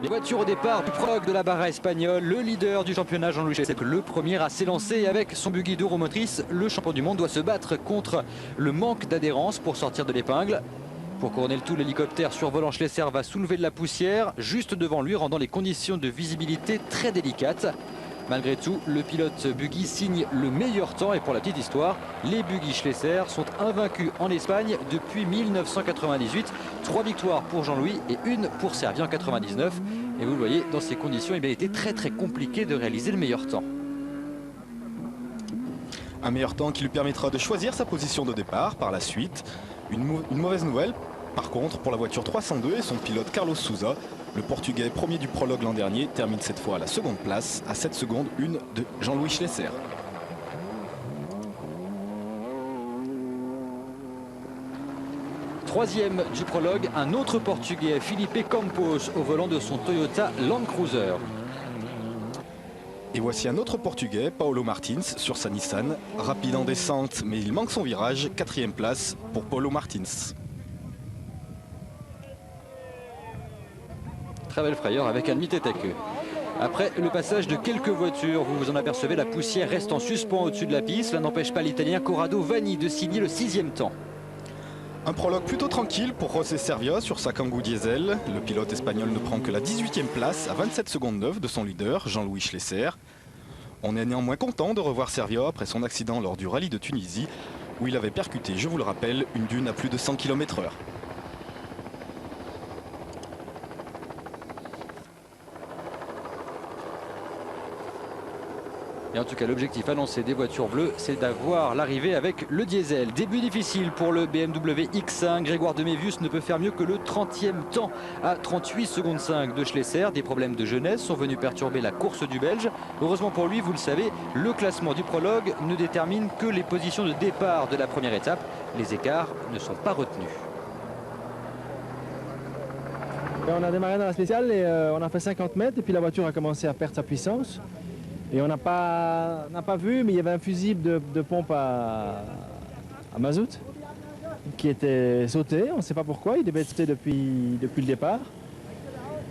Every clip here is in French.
Les voitures au départ du prologue de la barra espagnole, le leader du championnat Jean-Louis Schlesser, le premier à s'élancer avec son buggy de roue motrice. Le champion du monde doit se battre contre le manque d'adhérence pour sortir de l'épingle. Pour couronner le tout, l'hélicoptère survolant Schlesser va soulever de la poussière juste devant lui, rendant les conditions de visibilité très délicates. Malgré tout, le pilote buggy signe le meilleur temps et pour la petite histoire, les buggy Schlesser sont invaincus en Espagne depuis 1998. 3 victoires pour Jean-Louis et 1 pour Servier en 99. Et vous le voyez, dans ces conditions, il a été très compliqué de réaliser le meilleur temps. Un meilleur temps qui lui permettra de choisir sa position de départ par la suite. Une mauvaise nouvelle, par contre, pour la voiture 302 et son pilote Carlos Sousa. Le Portugais premier du prologue l'an dernier termine cette fois à la seconde place, à 7 secondes, une de Jean-Louis Schlesser. Troisième du prologue, un autre Portugais, Felipe Campos, au volant de son Toyota Land Cruiser. Et voici un autre Portugais, Paulo Martins, sur sa Nissan. Rapide en descente, mais il manque son virage. 4e place pour Paulo Martins. Très belle frayeur avec un demi-tête-à-queue. Après le passage de quelques voitures, vous vous en apercevez, la poussière reste en suspens au-dessus de la piste. Cela n'empêche pas l'Italien Corrado Vanni de signer le 6e temps. Un prologue plutôt tranquille pour José Servia sur sa Kangoo Diesel. Le pilote espagnol ne prend que la 18e place à 27 secondes 9 de son leader, Jean-Louis Schlesser. On est néanmoins content de revoir Servia après son accident lors du rallye de Tunisie, où il avait percuté, je vous le rappelle, une dune à plus de 100 km/h. Et en tout cas, l'objectif annoncé des voitures bleues, c'est d'avoir l'arrivée avec le diesel. Début difficile pour le BMW X5. Grégoire Demévius ne peut faire mieux que le 30e temps à 38 secondes 5 de Schlesser. Des problèmes de jeunesse sont venus perturber la course du Belge. Heureusement pour lui, vous le savez, le classement du prologue ne détermine que les positions de départ de la première étape. Les écarts ne sont pas retenus. On a démarré dans la spéciale et on a fait 50 mètres et puis la voiture a commencé à perdre sa puissance. Et on n'a pas vu, mais il y avait un fusible de pompe à mazout qui était sauté. On ne sait pas pourquoi, il devait être sauté depuis le départ.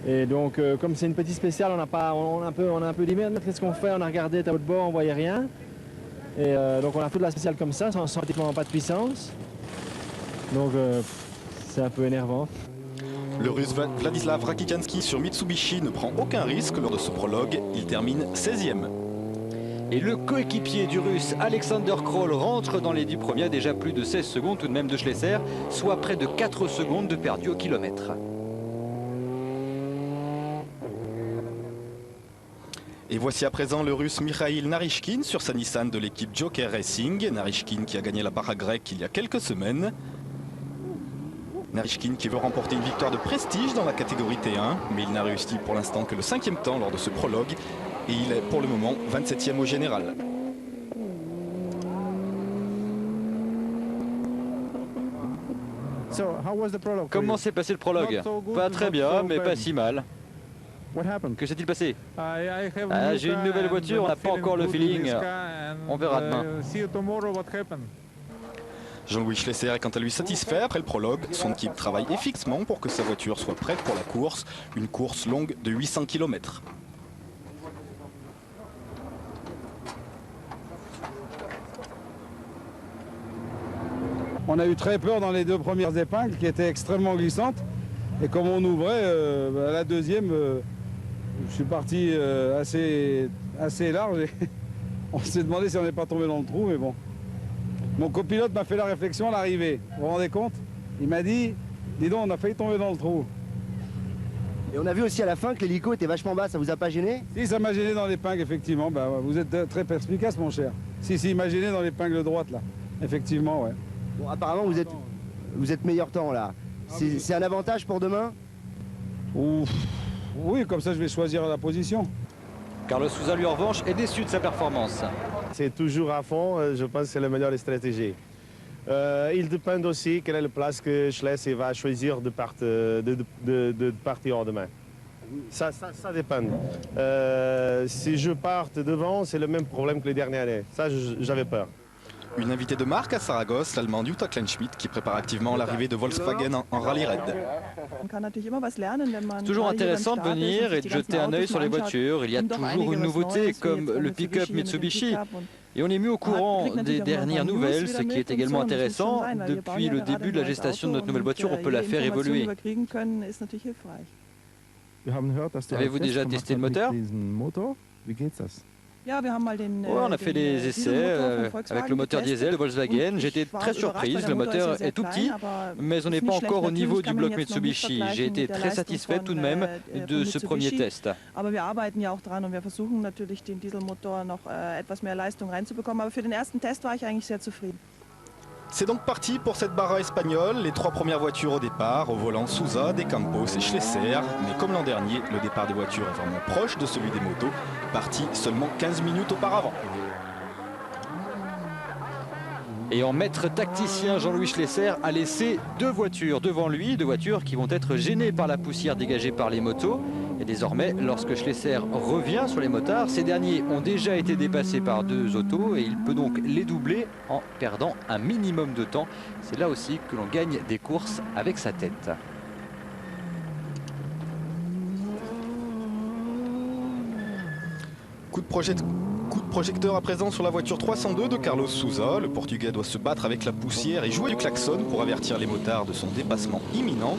Et donc, comme c'est une petite spéciale, on a un peu dit, merde, qu'est-ce qu'on fait? On a regardé tableau de bord, on ne voyait rien. Et donc on a fait de la spéciale comme ça, sans pratiquement pas de puissance. Donc c'est un peu énervant. Le Russe Vladislav Rakikanski sur Mitsubishi ne prend aucun risque lors de ce prologue. Il termine 16e. Et le coéquipier du Russe Alexander Kroll rentre dans les 10 premiers, déjà plus de 16 secondes tout de même de Schlesser, soit près de 4 secondes de perdu au kilomètre. Et voici à présent le Russe Mikhail Narishkin sur sa Nissan de l'équipe Joker Racing. Narishkin qui a gagné la barra grecque il y a quelques semaines. Narishkin qui veut remporter une victoire de prestige dans la catégorie T1, mais il n'a réussi pour l'instant que le 5e temps lors de ce prologue et il est pour le moment 27e au général. Comment s'est passé le prologue? Pas très bien, mais pas si mal. Que s'est-il passé? J'ai une nouvelle voiture, on n'a pas encore le feeling. On verra demain. Jean-Louis Schlesser est quant à lui satisfait après le prologue. Son équipe travaille efficacement pour que sa voiture soit prête pour la course. Une course longue de 800 km. On a eu très peur dans les 2 premières épingles qui étaient extrêmement glissantes. Et comme on ouvrait, à la deuxième, je suis parti assez large. Et on s'est demandé si on n'est pas tombé dans le trou, mais bon. Mon copilote m'a fait la réflexion à l'arrivée. Vous vous rendez compte? Il m'a dit, dis donc, on a failli tomber dans le trou. Et on a vu aussi à la fin que l'hélico était vachement bas, ça vous a pas gêné? Si, ça m'a gêné dans l'épingle, effectivement. Bah, vous êtes très perspicace, mon cher. Si, il m'a gêné dans l'épingle droite, là. Effectivement, ouais. Bon, apparemment, vous êtes meilleur temps, là. C'est un avantage pour demain? Ouf. Oui, comme ça, je vais choisir la position. Carlos Sousa, lui, en revanche, est déçu de sa performance. C'est toujours à fond, je pense que c'est la meilleure stratégie. Il dépend aussi quelle est la place que Schlesser va choisir de partir demain. Ça dépend. Si je parte devant, c'est le même problème que les dernières années. Ça, j'avais peur. Une invitée de marque à Saragosse, l'Allemande Jutta Kleinschmidt, qui prépare activement l'arrivée de Volkswagen en rallye raid. Toujours intéressant de venir et de jeter un œil sur les voitures. Il y a toujours une nouveauté comme le pick-up Mitsubishi. Et on est mis au courant des dernières nouvelles, ce qui est également intéressant. Depuis le début de la gestation de notre nouvelle voiture, on peut la faire évoluer. Avez-vous déjà testé le moteur? On a fait des essais avec le moteur diesel de Volkswagen. J'étais très surprise, le moteur est tout petit, mais on n'est pas encore au niveau du bloc Mitsubishi. J'ai été très satisfait tout de même de ce premier test. C'est donc parti pour cette barra espagnole. Les 3 premières voitures au départ, au volant Sousa, De Campos et Schlesser. Mais comme l'an dernier, le départ des voitures est vraiment proche de celui des motos, parti seulement 15 minutes auparavant. Et en maître tacticien, Jean-Louis Schlesser a laissé 2 voitures devant lui, 2 voitures qui vont être gênées par la poussière dégagée par les motos. Et désormais, lorsque Schlesser revient sur les motards, ces derniers ont déjà été dépassés par 2 autos et il peut donc les doubler en perdant un minimum de temps. C'est là aussi que l'on gagne des courses avec sa tête. Coup de projecteur à présent sur la voiture 302 de Carlos Sousa. Le Portugais doit se battre avec la poussière et jouer du klaxon pour avertir les motards de son dépassement imminent.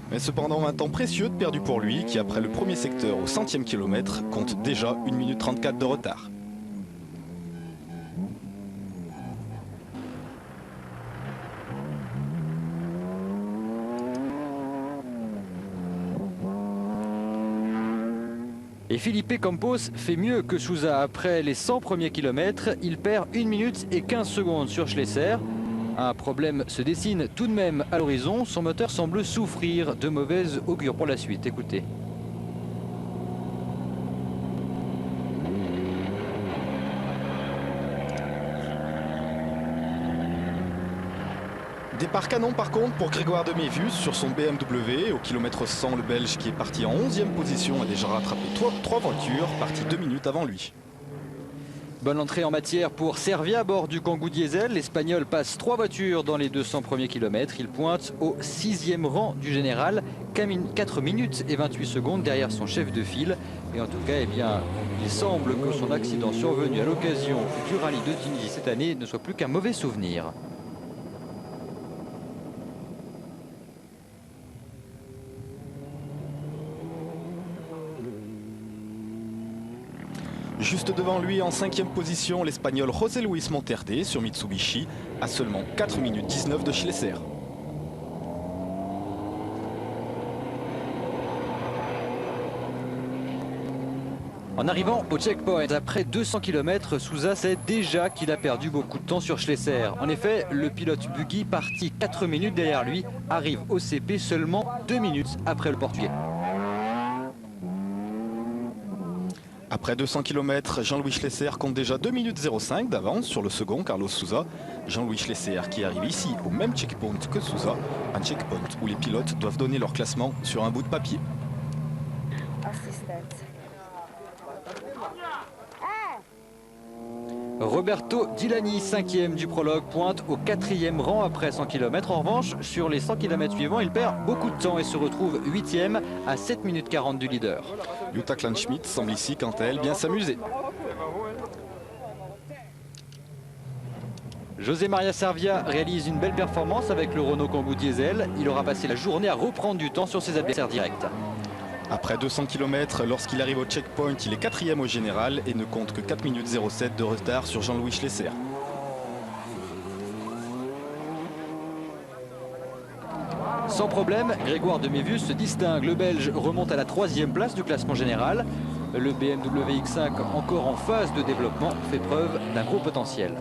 Mais cependant, un temps précieux de perdu pour lui, qui après le premier secteur au 100e kilomètre, compte déjà 1 minute 34 de retard. Et Felipe Campos fait mieux que Sousa. Après les 100 premiers kilomètres, il perd 1 minute et 15 secondes sur Schlesser. Un problème se dessine tout de même à l'horizon. Son moteur semble souffrir de mauvais augure pour la suite. Écoutez. Départ canon par contre pour Grégoire de Mévus sur son BMW. Au kilomètre 100, le Belge qui est parti en 11e position a déjà rattrapé 3 voitures, parties 2 minutes avant lui. Bonne entrée en matière pour Servia à bord du Kangoo Diesel. L'Espagnol passe 3 voitures dans les 200 premiers kilomètres. Il pointe au 6e rang du général, 4 minutes et 28 secondes derrière son chef de file. Et en tout cas, eh bien, il semble que son accident survenu à l'occasion du rallye de Tunisie cette année ne soit plus qu'un mauvais souvenir. Juste devant lui, en 5e position, l'Espagnol José Luis Monterde sur Mitsubishi, à seulement 4 minutes 19 de Schlesser. En arrivant au checkpoint, après 200 km, Sousa sait déjà qu'il a perdu beaucoup de temps sur Schlesser. En effet, le pilote buggy, parti 4 minutes derrière lui, arrive au CP seulement 2 minutes après le Portugais. Après 200 km, Jean-Louis Schlesser compte déjà 2 minutes 05 d'avance sur le second, Carlos Sousa. Jean-Louis Schlesser qui arrive ici au même checkpoint que Sousa, un checkpoint où les pilotes doivent donner leur classement sur un bout de papier. Roberto Dilani, 5e du prologue, pointe au 4e rang après 100 km. En revanche, sur les 100 km suivants, il perd beaucoup de temps et se retrouve 8e à 7 minutes 40 du leader. Jutta Kleinschmidt semble ici, quant à elle, bien s'amuser. José Maria Servia réalise une belle performance avec le Renault Kangoo Diesel. Il aura passé la journée à reprendre du temps sur ses adversaires directs. Après 200 km, lorsqu'il arrive au checkpoint, il est 4e au général et ne compte que 4 minutes 07 de retard sur Jean-Louis Schlesser. Sans problème, Grégoire de Mévus se distingue. Le Belge remonte à la 3e place du classement général. Le BMW X5, encore en phase de développement, fait preuve d'un gros potentiel.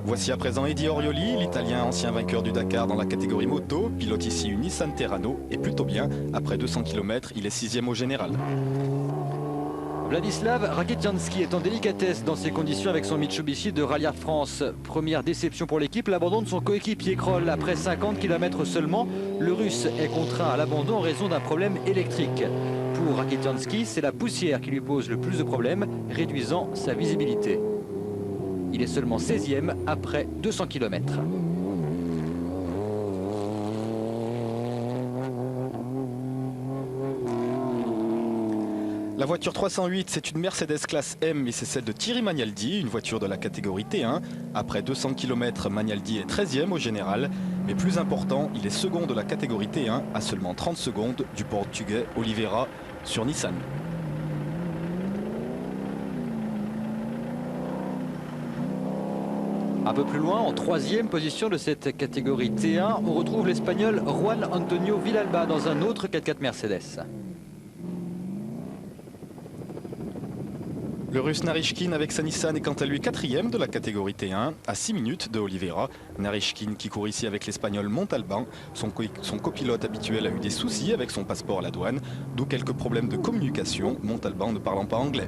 Voici à présent Eddie Orioli, l'Italien ancien vainqueur du Dakar dans la catégorie moto, pilote ici une Nissan Terrano et plutôt bien. Après 200 km, il est 6e au général. Vladislav Raketianski est en délicatesse dans ces conditions avec son Mitsubishi de Rallye France. Première déception pour l'équipe, l'abandon de son coéquipier Kroll après 50 km seulement. Le Russe est contraint à l'abandon en raison d'un problème électrique. Pour Raketianski, c'est la poussière qui lui pose le plus de problèmes, réduisant sa visibilité. Il est seulement 16e après 200 km. La voiture 308, c'est une Mercedes classe M et c'est celle de Thierry Magnaldi, une voiture de la catégorie T1. Après 200 km, Magnaldi est 13e au général, mais plus important, il est second de la catégorie T1 à seulement 30 secondes du Portugais Oliveira sur Nissan. Un peu plus loin, en 3e position de cette catégorie T1, on retrouve l'Espagnol Juan Antonio Villalba dans un autre 4x4 Mercedes. Le Russe Narishkin avec sa Nissan est quant à lui 4e de la catégorie T1 à 6 minutes de Oliveira. Narishkin qui court ici avec l'Espagnol Montalban. Son copilote habituel a eu des soucis avec son passeport à la douane, d'où quelques problèmes de communication, Montalban ne parlant pas anglais.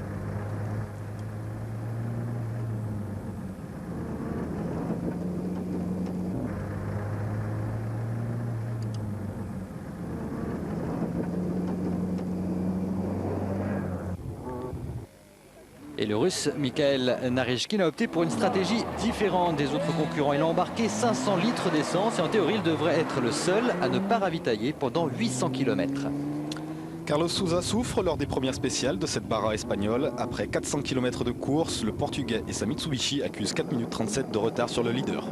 Et le Russe Mikhail Narishkin a opté pour une stratégie différente des autres concurrents. Il a embarqué 500 litres d'essence et en théorie il devrait être le seul à ne pas ravitailler pendant 800 km. Carlos Sousa souffre lors des premières spéciales de cette barra espagnole. Après 400 km de course, le Portugais et sa Mitsubishi accusent 4 minutes 37 de retard sur le leader.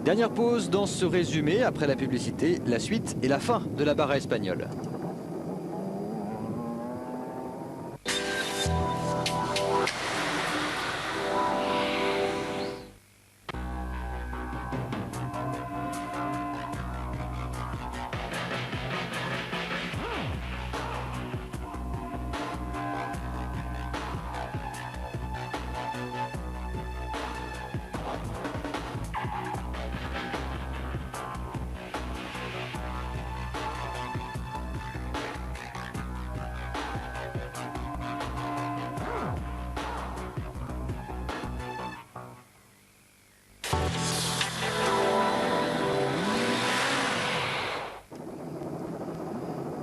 Dernière pause dans ce résumé. Après la publicité, la suite et la fin de la barra espagnole.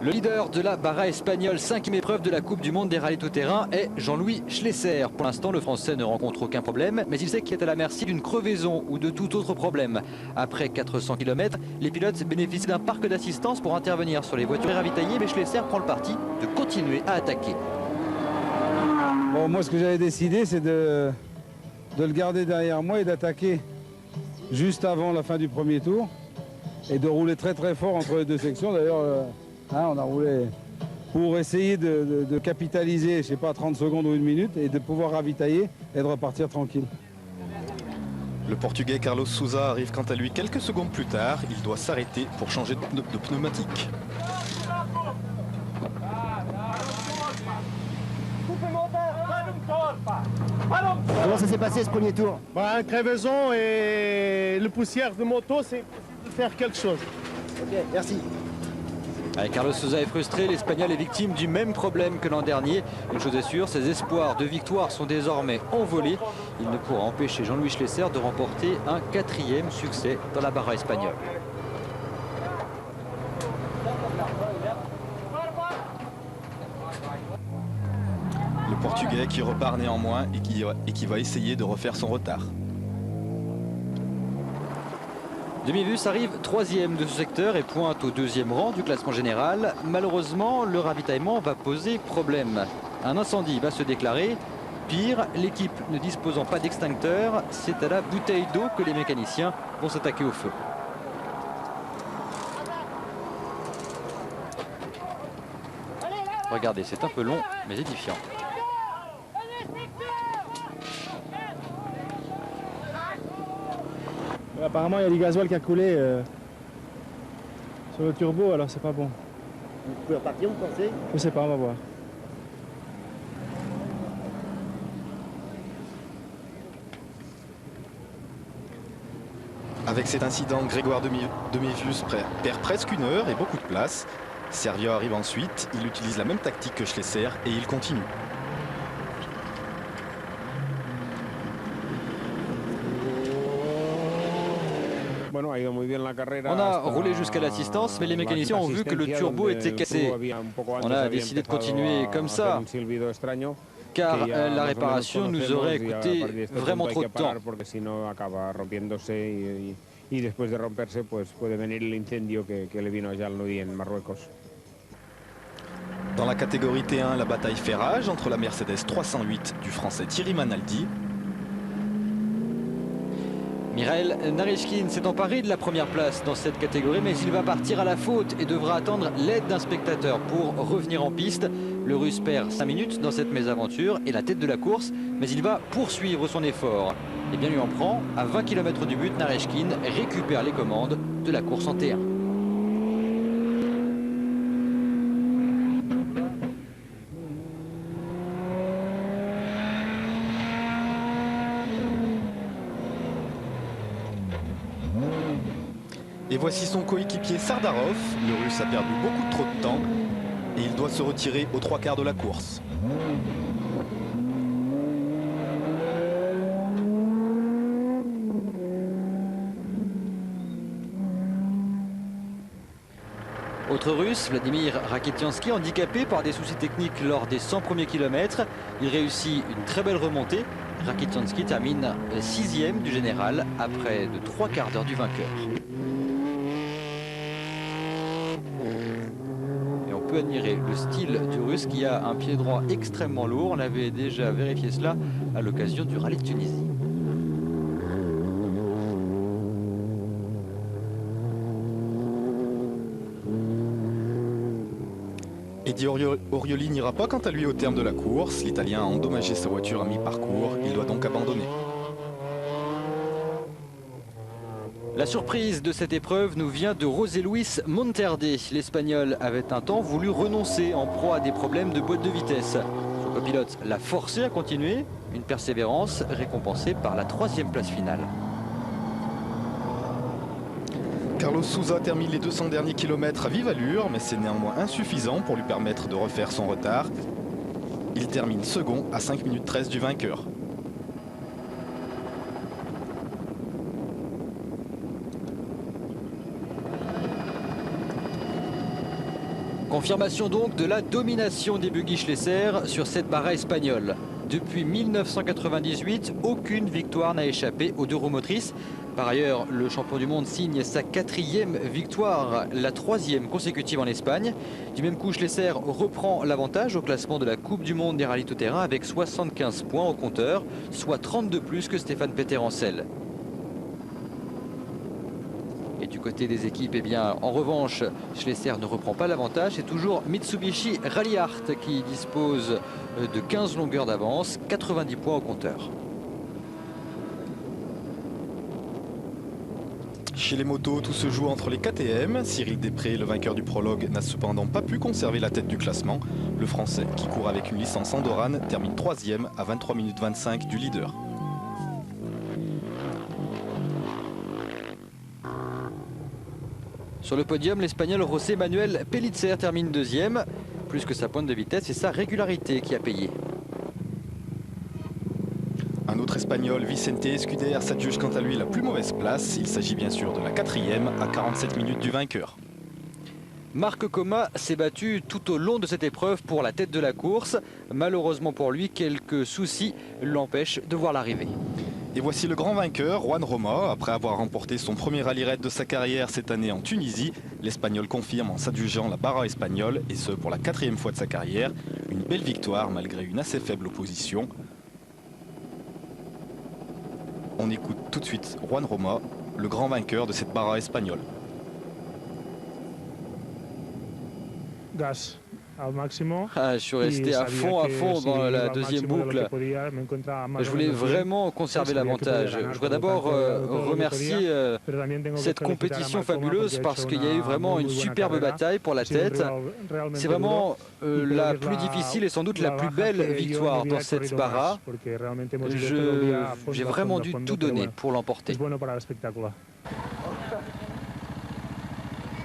Le leader de la barra espagnole, 5e épreuve de la Coupe du Monde des rallyes tout-terrain, est Jean-Louis Schlesser. Pour l'instant, le Français ne rencontre aucun problème, mais il sait qu'il est à la merci d'une crevaison ou de tout autre problème. Après 400 km, les pilotes bénéficient d'un parc d'assistance pour intervenir sur les voitures ravitaillées, mais Schlesser prend le parti de continuer à attaquer. Bon, moi, ce que j'avais décidé, c'est de le garder derrière moi et d'attaquer juste avant la fin du premier tour et de rouler très très fort entre les deux sections. D'ailleurs, on a roulé pour essayer de capitaliser, je sais pas, 30 secondes ou 1 minute et de pouvoir ravitailler et de repartir tranquille. Le Portugais Carlos Sousa arrive quant à lui quelques secondes plus tard. Il doit s'arrêter pour changer de pneumatique. Comment ça s'est passé ce premier tour? Une crevaison et le poussière de moto, c'est de faire quelque chose. Ok, merci. Allez, Carlos Sousa est frustré, l'Espagnol est victime du même problème que l'an dernier. Une chose est sûre, ses espoirs de victoire sont désormais envolés. Il ne pourra empêcher Jean-Louis Schlesser de remporter un 4e succès dans la barra espagnole. Le Portugais qui repart néanmoins et qui va essayer de refaire son retard. Demi-Vus arrive 3e de ce secteur et pointe au 2e rang du classement général. Malheureusement, le ravitaillement va poser problème. Un incendie va se déclarer. Pire, l'équipe ne disposant pas d'extincteur, c'est à la bouteille d'eau que les mécaniciens vont s'attaquer au feu. Regardez, c'est un peu long, mais édifiant. Apparemment, il y a du gasoil qui a coulé sur le turbo, alors c'est pas bon. Vous pouvez repartir, vous pensez? Je sais pas, on va voir. Avec cet incident, Grégoire Demi-Vus perd presque 1 heure et beaucoup de place. Servia arrive ensuite, il utilise la même tactique que Schlesser et il continue. On a roulé jusqu'à l'assistance, mais les mécaniciens ont vu que le turbo était cassé. On a décidé de continuer comme ça. car la réparation nous aurait coûté vraiment trop de temps. Y después de romperse, pues puede venir el incendio que le vino a Jalnudi en Marruecos. Dans la catégorie T1, la bataille fait rage entre la Mercedes 308 du français Thierry Manaldi. Mikhail Narishkin s'est emparé de la première place dans cette catégorie, mais il va partir à la faute et devra attendre l'aide d'un spectateur pour revenir en piste. Le Russe perd 5 minutes dans cette mésaventure et la tête de la course, mais il va poursuivre son effort. Et bien lui en prend, à 20 km du but, Narishkin récupère les commandes de la course en T1. Et voici son coéquipier Sardarov. Le Russe a perdu beaucoup trop de temps et il doit se retirer aux 3/4 de la course. Autre Russe, Vladimir Rakitiansky, handicapé par des soucis techniques lors des 100 premiers kilomètres. Il réussit une très belle remontée. Rakitiansky termine 6e du général après de 3/4 d'heure du vainqueur. Et on peut admirer le style du Russe qui a un pied droit extrêmement lourd. On avait déjà vérifié cela à l'occasion du rallye de Tunisie. Eddie Orioli n'ira pas quant à lui au terme de la course. L'Italien a endommagé sa voiture à mi-parcours. Il doit donc abandonner. La surprise de cette épreuve nous vient de José Luis Monterde. L'Espagnol avait un temps voulu renoncer en proie à des problèmes de boîte de vitesse. Son copilote l'a forcé à continuer. Une persévérance récompensée par la 3e place finale. Carlos Souza termine les 200 derniers kilomètres à vive allure, mais c'est néanmoins insuffisant pour lui permettre de refaire son retard. Il termine second à 5 minutes 13 du vainqueur. Confirmation donc de la domination des Buggy Schlesser sur cette barra espagnole. Depuis 1998, aucune victoire n'a échappé aux deux roues motrices. Par ailleurs, le champion du monde signe sa 4e victoire, la 3e consécutive en Espagne. Du même coup, Schlesser reprend l'avantage au classement de la Coupe du monde des rallyes tout-terrain avec 75 points au compteur, soit 32 plus que Stéphane Peter-Ancel. Et du côté des équipes, eh bien, en revanche, Schlesser ne reprend pas l'avantage. C'est toujours Mitsubishi Rally Art qui dispose de 15 longueurs d'avance, 90 points au compteur. Chez les motos, tout se joue entre les KTM. Cyril Després, le vainqueur du prologue, n'a cependant pas pu conserver la tête du classement. Le Français, qui court avec une licence andorrane, termine 3e à 23 minutes 25 du leader. Sur le podium, l'Espagnol José Manuel Pellicer termine 2e. Plus que sa pointe de vitesse, c'est sa régularité qui a payé. Un autre Espagnol, Vicente Escuder, s'adjuge quant à lui la plus mauvaise place. Il s'agit bien sûr de la 4e à 47 minutes du vainqueur. Marc Coma s'est battu tout au long de cette épreuve pour la tête de la course. Malheureusement pour lui, quelques soucis l'empêchent de voir l'arrivée. Et voici le grand vainqueur, Juan Roma. Après avoir remporté son premier rallye raid de sa carrière cette année en Tunisie, l'Espagnol confirme en s'adjugeant la barra espagnole, et ce pour la 4e fois de sa carrière. Une belle victoire malgré une assez faible opposition. On écoute tout de suite Juan Roma, le grand vainqueur de cette barra espagnole. Gas au maximum. Je suis resté à fond dans la deuxième boucle. Je voulais vraiment conserver l'avantage. Je voudrais d'abord remercier cette compétition fabuleuse parce qu'il y a eu vraiment une superbe bataille pour la tête. C'est vraiment la plus difficile et sans doute la plus belle victoire dans cette barra. J'ai vraiment dû tout donner pour l'emporter.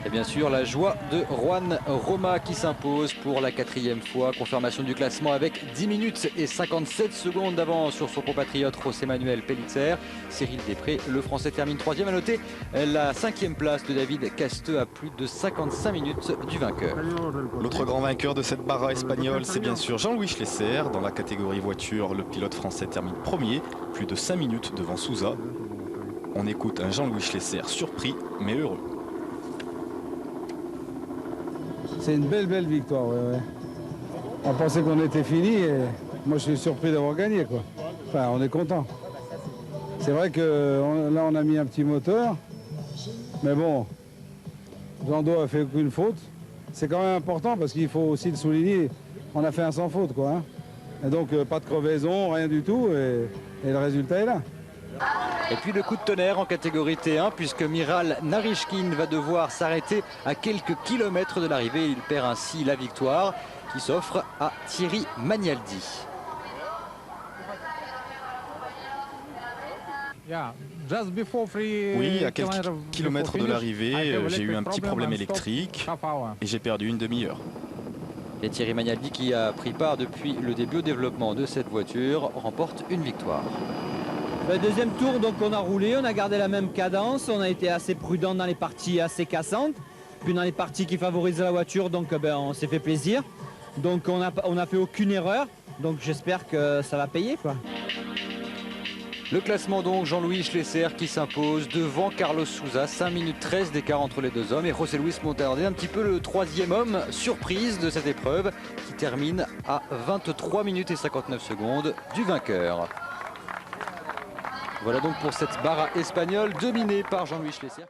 Et bien sûr, la joie de Juan Roma qui s'impose pour la 4e fois. Confirmation du classement avec 10 minutes et 57 secondes d'avance sur son compatriote José Manuel Pellicer. Cyril Després, le Français, termine 3e. À noter la 5e place de David Casteux à plus de 55 minutes du vainqueur. L'autre grand vainqueur de cette barra espagnole, c'est bien sûr Jean-Louis Schlesser. Dans la catégorie voiture, le pilote français termine premier, plus de 5 minutes devant Sousa. On écoute un Jean-Louis Schlesser surpris mais heureux. C'est une belle victoire. Ouais. On pensait qu'on était fini et moi je suis surpris d'avoir gagné, quoi. Enfin, on est content. C'est vrai que là on a mis un petit moteur, mais bon, Zando a fait aucune faute. C'est quand même important parce qu'il faut aussi le souligner. On a fait un sans faute, quoi. Hein. Et donc pas de crevaison, rien du tout, et le résultat est là. Et puis le coup de tonnerre en catégorie T1 puisque Miral Narishkin va devoir s'arrêter à quelques kilomètres de l'arrivée. Il perd ainsi la victoire qui s'offre à Thierry Magnaldi. Oui, à quelques kilomètres de l'arrivée, j'ai eu un petit problème électrique et j'ai perdu une demi-heure. Et Thierry Magnaldi, qui a pris part depuis le début au développement de cette voiture, remporte une victoire. Le deuxième tour, donc on a roulé, on a gardé la même cadence, on a été assez prudent dans les parties assez cassantes, puis dans les parties qui favorisent la voiture, donc on s'est fait plaisir. Donc on a fait aucune erreur, donc j'espère que ça va payer, quoi. Le classement donc, Jean-Louis Schlesser qui s'impose devant Carlos Sousa, 5 minutes 13 d'écart entre les deux hommes, et José Luis Monterde, un petit peu le 3e homme surprise de cette épreuve, qui termine à 23 minutes et 59 secondes du vainqueur. Voilà donc pour cette barra espagnole dominée par Jean-Louis Schlesser.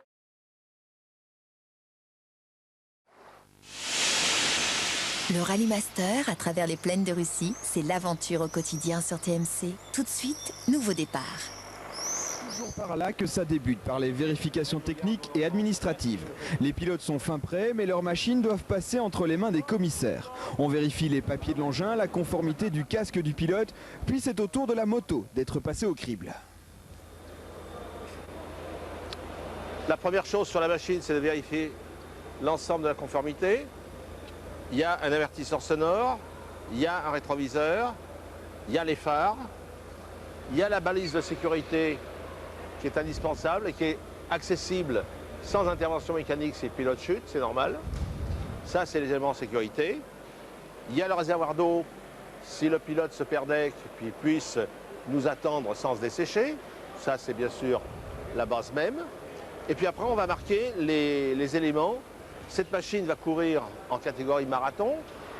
Le Rallye Master à travers les plaines de Russie, c'est l'aventure au quotidien sur TMC. Tout de suite, nouveau départ. Toujours par là que ça débute, par les vérifications techniques et administratives. Les pilotes sont fin prêts, mais leurs machines doivent passer entre les mains des commissaires. On vérifie les papiers de l'engin, la conformité du casque du pilote, puis c'est au tour de la moto d'être passée au crible. La première chose sur la machine, c'est de vérifier l'ensemble de la conformité. Il y a un avertisseur sonore, il y a un rétroviseur, il y a les phares, il y a la balise de sécurité qui est indispensable et qui est accessible sans intervention mécanique si le pilote chute, c'est normal. Ça, c'est les éléments de sécurité. Il y a le réservoir d'eau si le pilote se perdait, qu'il puisse nous attendre sans se dessécher. Ça, c'est bien sûr la base même. Et puis après, on va marquer les éléments. Cette machine va courir en catégorie marathon,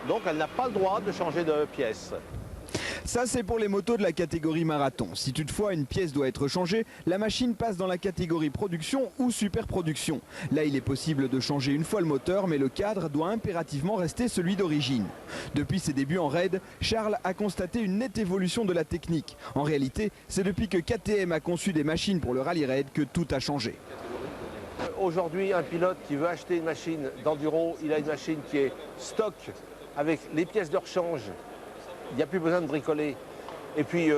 donc elle n'a pas le droit de changer de pièce. Ça, c'est pour les motos de la catégorie marathon. Si toutefois une pièce doit être changée, la machine passe dans la catégorie production ou superproduction. Là, il est possible de changer une fois le moteur, mais le cadre doit impérativement rester celui d'origine. Depuis ses débuts en raid, Charles a constaté une nette évolution de la technique. En réalité, c'est depuis que KTM a conçu des machines pour le rallye raid que tout a changé. Aujourd'hui, un pilote qui veut acheter une machine d'enduro, il a une machine qui est stock avec les pièces de rechange. Il n'y a plus besoin de bricoler. Et puis,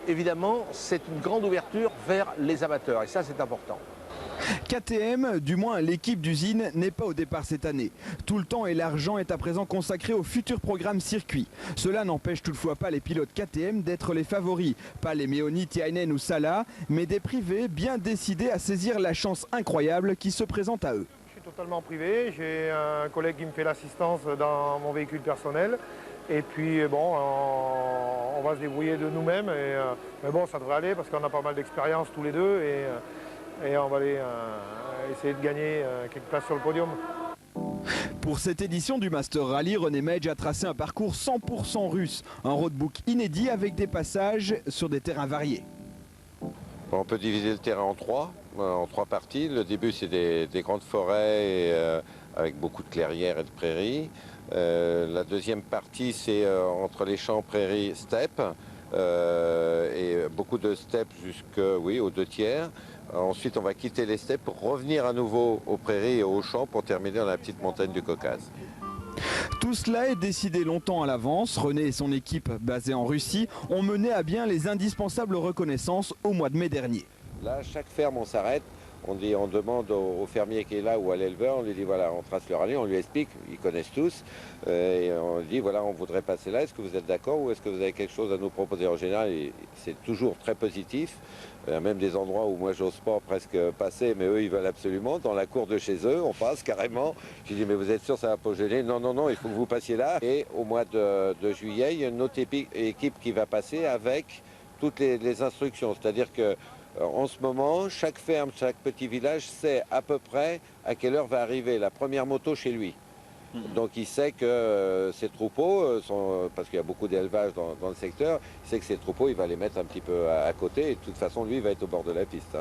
évidemment, c'est une grande ouverture vers les amateurs. Et ça, c'est important. KTM, du moins l'équipe d'usine, n'est pas au départ cette année. Tout le temps et l'argent est à présent consacré au futur programme circuit. Cela n'empêche toutefois pas les pilotes KTM d'être les favoris. Pas les Meoni, Tiainen ou Salah, mais des privés bien décidés à saisir la chance incroyable qui se présente à eux. Je suis totalement privé, j'ai un collègue qui me fait l'assistance dans mon véhicule personnel. Et puis bon, on va se débrouiller de nous-mêmes. Mais bon, ça devrait aller parce qu'on a pas mal d'expérience tous les deux. Et on va aller essayer de gagner quelques places sur le podium. Pour cette édition du Master Rally, René Mage a tracé un parcours 100% russe. Un roadbook inédit avec des passages sur des terrains variés. On peut diviser le terrain en trois parties. Le début, c'est des grandes forêts avec beaucoup de clairières et de prairies. La deuxième partie, c'est entre les champs, prairies, steppes. Et beaucoup de steppes aux 2/3. Ensuite, on va quitter les steppes pour revenir à nouveau aux prairies et aux champs pour terminer dans la petite montagne du Caucase. Tout cela est décidé longtemps à l'avance. René et son équipe, basée en Russie, ont mené à bien les indispensables reconnaissances au mois de mai dernier. Là, chaque ferme, on s'arrête, on demande au fermier qui est là ou à l'éleveur, on lui dit voilà, on trace le rallye, on lui explique, ils connaissent tous, et on lui dit voilà, on voudrait passer là, est-ce que vous êtes d'accord ou est-ce que vous avez quelque chose à nous proposer? En général, c'est toujours très positif. Il y a même des endroits où moi j'ose pas presque passer, mais eux ils veulent absolument. Dans la cour de chez eux, on passe carrément. Je dis mais vous êtes sûr ça va pas gêner? Non, non, non, il faut que vous passiez là. Et au mois de juillet, il y a une autre équipe qui va passer avec toutes les instructions. C'est-à-dire que en ce moment, chaque ferme, chaque petit village sait à peu près à quelle heure va arriver la première moto chez lui. Donc il sait que ces troupeaux, parce qu'il y a beaucoup d'élevage dans le secteur, il sait que ces troupeaux, il va les mettre un petit peu à côté et de toute façon, lui, il va être au bord de la piste.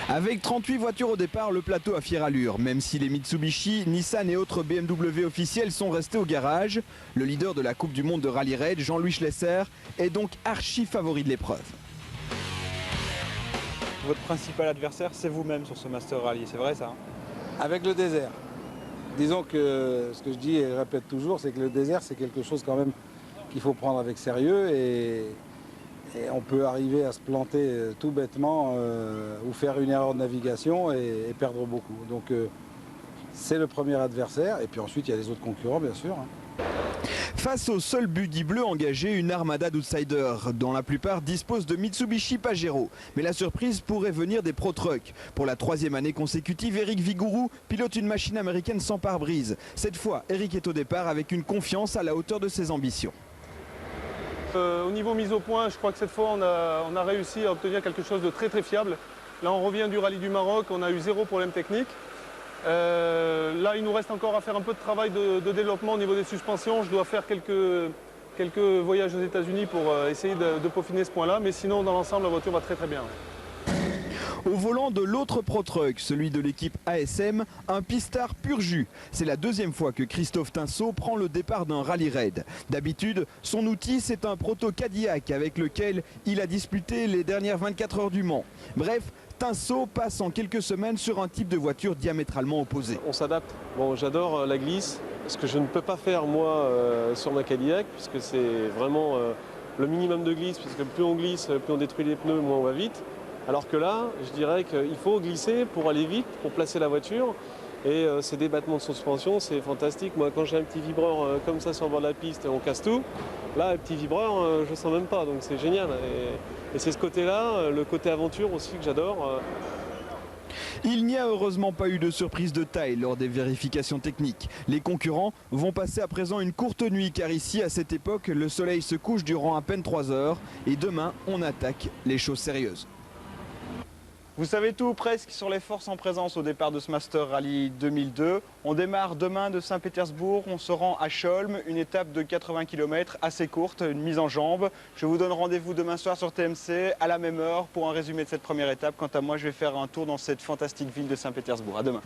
Avec 38 voitures au départ, le plateau a fière allure. Même si les Mitsubishi, Nissan et autres BMW officiels sont restés au garage, le leader de la Coupe du Monde de Rallye Raid, Jean-Louis Schlesser, est donc archi favori de l'épreuve. Votre principal adversaire, c'est vous-même sur ce Master Rally, c'est vrai ça? Avec le désert. Disons que ce que je dis et je répète toujours, c'est que le désert, c'est quelque chose quand même qu'il faut prendre avec sérieux et on peut arriver à se planter tout bêtement ou faire une erreur de navigation et perdre beaucoup. Donc c'est le premier adversaire et puis ensuite il y a les autres concurrents bien sûr. Face au seul buggy bleu engagé, une armada d'outsiders, dont la plupart disposent de Mitsubishi Pajero. Mais la surprise pourrait venir des Pro Trucks. Pour la 3e année consécutive, Eric Vigourou pilote une machine américaine sans pare-brise. Cette fois, Eric est au départ avec une confiance à la hauteur de ses ambitions. Au niveau mise au point, je crois que cette fois on a réussi à obtenir quelque chose de très fiable. Là on revient du rallye du Maroc, on a eu 0 problème technique. Là, il nous reste encore à faire un peu de travail de développement au niveau des suspensions. Je dois faire quelques voyages aux États-Unis pour essayer de peaufiner ce point-là. Mais sinon, dans l'ensemble, la voiture va très bien. Au volant de l'autre Pro Truck, celui de l'équipe ASM, un pistard pur jus. C'est la 2e fois que Christophe Tinsault prend le départ d'un rallye raid. D'habitude, son outil, c'est un proto Cadillac avec lequel il a disputé les dernières 24 heures du Mans. Bref, Tinsault passe en quelques semaines sur un type de voiture diamétralement opposé. On s'adapte. Bon, j'adore la glisse, ce que je ne peux pas faire moi sur ma Cadillac, puisque c'est vraiment le minimum de glisse, puisque plus on glisse, plus on détruit les pneus, moins on va vite. Alors que là, je dirais qu'il faut glisser pour aller vite, pour placer la voiture. Et ces débattements de suspension, c'est fantastique. Moi, quand j'ai un petit vibreur comme ça sur le bord de la piste, on casse tout. Là, un petit vibreur, je ne sens même pas, donc c'est génial. Et c'est ce côté-là, le côté aventure aussi que j'adore. Il n'y a heureusement pas eu de surprise de taille lors des vérifications techniques. Les concurrents vont passer à présent une courte nuit car ici, à cette époque, le soleil se couche durant à peine 3 heures. Et demain, on attaque les choses sérieuses. Vous savez tout presque sur les forces en présence au départ de ce Master Rally 2002. On démarre demain de Saint-Pétersbourg, on se rend à Cholm, une étape de 80 km assez courte, une mise en jambe. Je vous donne rendez-vous demain soir sur TMC à la même heure pour un résumé de cette première étape. Quant à moi, je vais faire un tour dans cette fantastique ville de Saint-Pétersbourg. À demain.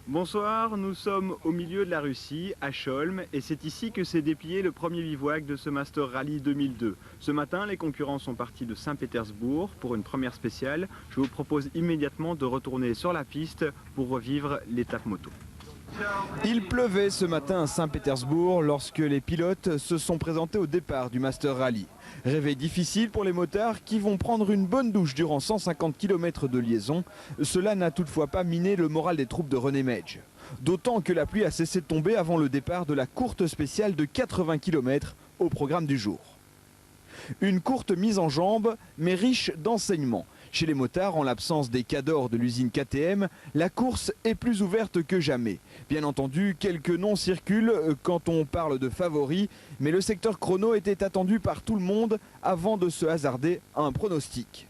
Bonsoir, nous sommes au milieu de la Russie, à Cholm, et c'est ici que s'est déplié le premier bivouac de ce Master Rally 2002. Ce matin, les concurrents sont partis de Saint-Pétersbourg pour une première spéciale. Je vous propose immédiatement de retourner sur la piste pour revivre l'étape moto. Il pleuvait ce matin à Saint-Pétersbourg lorsque les pilotes se sont présentés au départ du Master Rally. Réveil difficile pour les motards qui vont prendre une bonne douche durant 150 km de liaison. Cela n'a toutefois pas miné le moral des troupes de René Medge. D'autant que la pluie a cessé de tomber avant le départ de la courte spéciale de 80 km au programme du jour. Une courte mise en jambe, mais riche d'enseignements. Chez les motards, en l'absence des cadors de l'usine KTM, la course est plus ouverte que jamais. Bien entendu, quelques noms circulent quand on parle de favoris, mais le secteur chrono était attendu par tout le monde avant de se hasarder à un pronostic.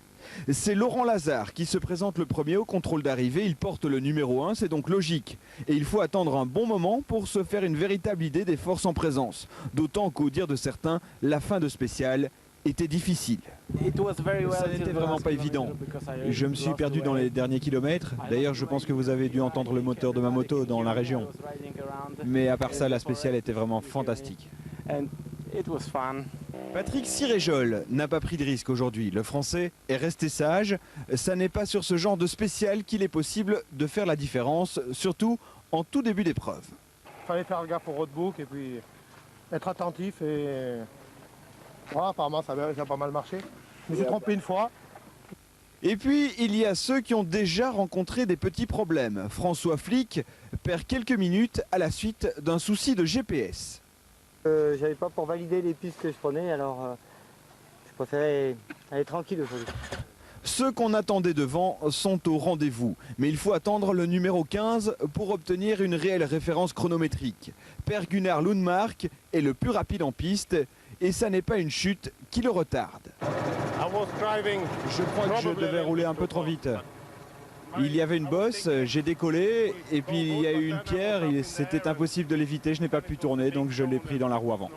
C'est Laurent Lazare qui se présente le premier au contrôle d'arrivée. Il porte le numéro 1, c'est donc logique. Et il faut attendre un bon moment pour se faire une véritable idée des forces en présence. D'autant qu'au dire de certains, la fin de spéciale était difficile. Ça n'était vraiment pas évident. Je me suis perdu dans les derniers kilomètres. D'ailleurs, je pense que vous avez dû entendre le moteur de ma moto dans la région. Mais à part ça, la spéciale était vraiment fantastique. Patrick Siréjol n'a pas pris de risque aujourd'hui. Le Français est resté sage. Ça n'est pas sur ce genre de spécial qu'il est possible de faire la différence, surtout en tout début d'épreuve. Il fallait faire gaffe au roadbook et puis être attentif et... Voilà, apparemment ça a pas mal marché. Je me suis trompé une fois. Et puis, il y a ceux qui ont déjà rencontré des petits problèmes. François Flick perd quelques minutes à la suite d'un souci de GPS. J'avais pas pour valider les pistes que je prenais, alors je préférais aller tranquille aujourd'hui. Ceux qu'on attendait devant sont au rendez-vous, mais il faut attendre le numéro 15 pour obtenir une réelle référence chronométrique. Per Gunnar Lundmark est le plus rapide en piste, et ça n'est pas une chute qui le retarde. Je crois que je devais rouler un peu trop vite. Il y avait une bosse, j'ai décollé, et puis il y a eu une pierre, c'était impossible de l'éviter, je n'ai pas pu tourner, donc je l'ai pris dans la roue avant.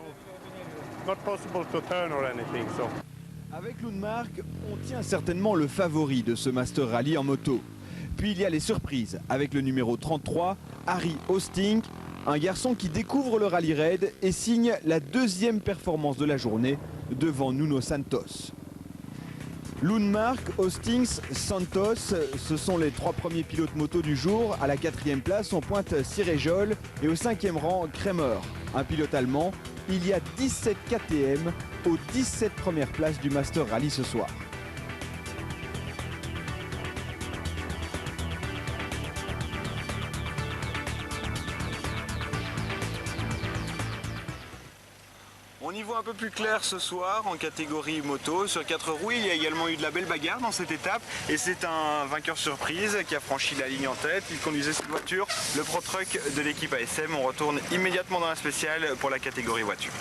Avec Lundmark, on tient certainement le favori de ce Master Rally en moto. Puis il y a les surprises, avec le numéro 33, Harry Hostink, un garçon qui découvre le rallye raid et signe la deuxième performance de la journée devant Nuno Santos. Lundmark, Hostings, Santos, ce sont les trois premiers pilotes moto du jour. À la 4e place, on pointe Siréjol et au 5e rang, Kremer, un pilote allemand. Il y a 17 KTM aux 17 premières places du Master Rally ce soir. On y voit un peu plus clair ce soir en catégorie moto. Sur 4 roues, il y a également eu de la belle bagarre dans cette étape. Et c'est un vainqueur surprise qui a franchi la ligne en tête. Il conduisait cette voiture, le Pro Truck de l'équipe ASM. On retourne immédiatement dans la spéciale pour la catégorie voiture.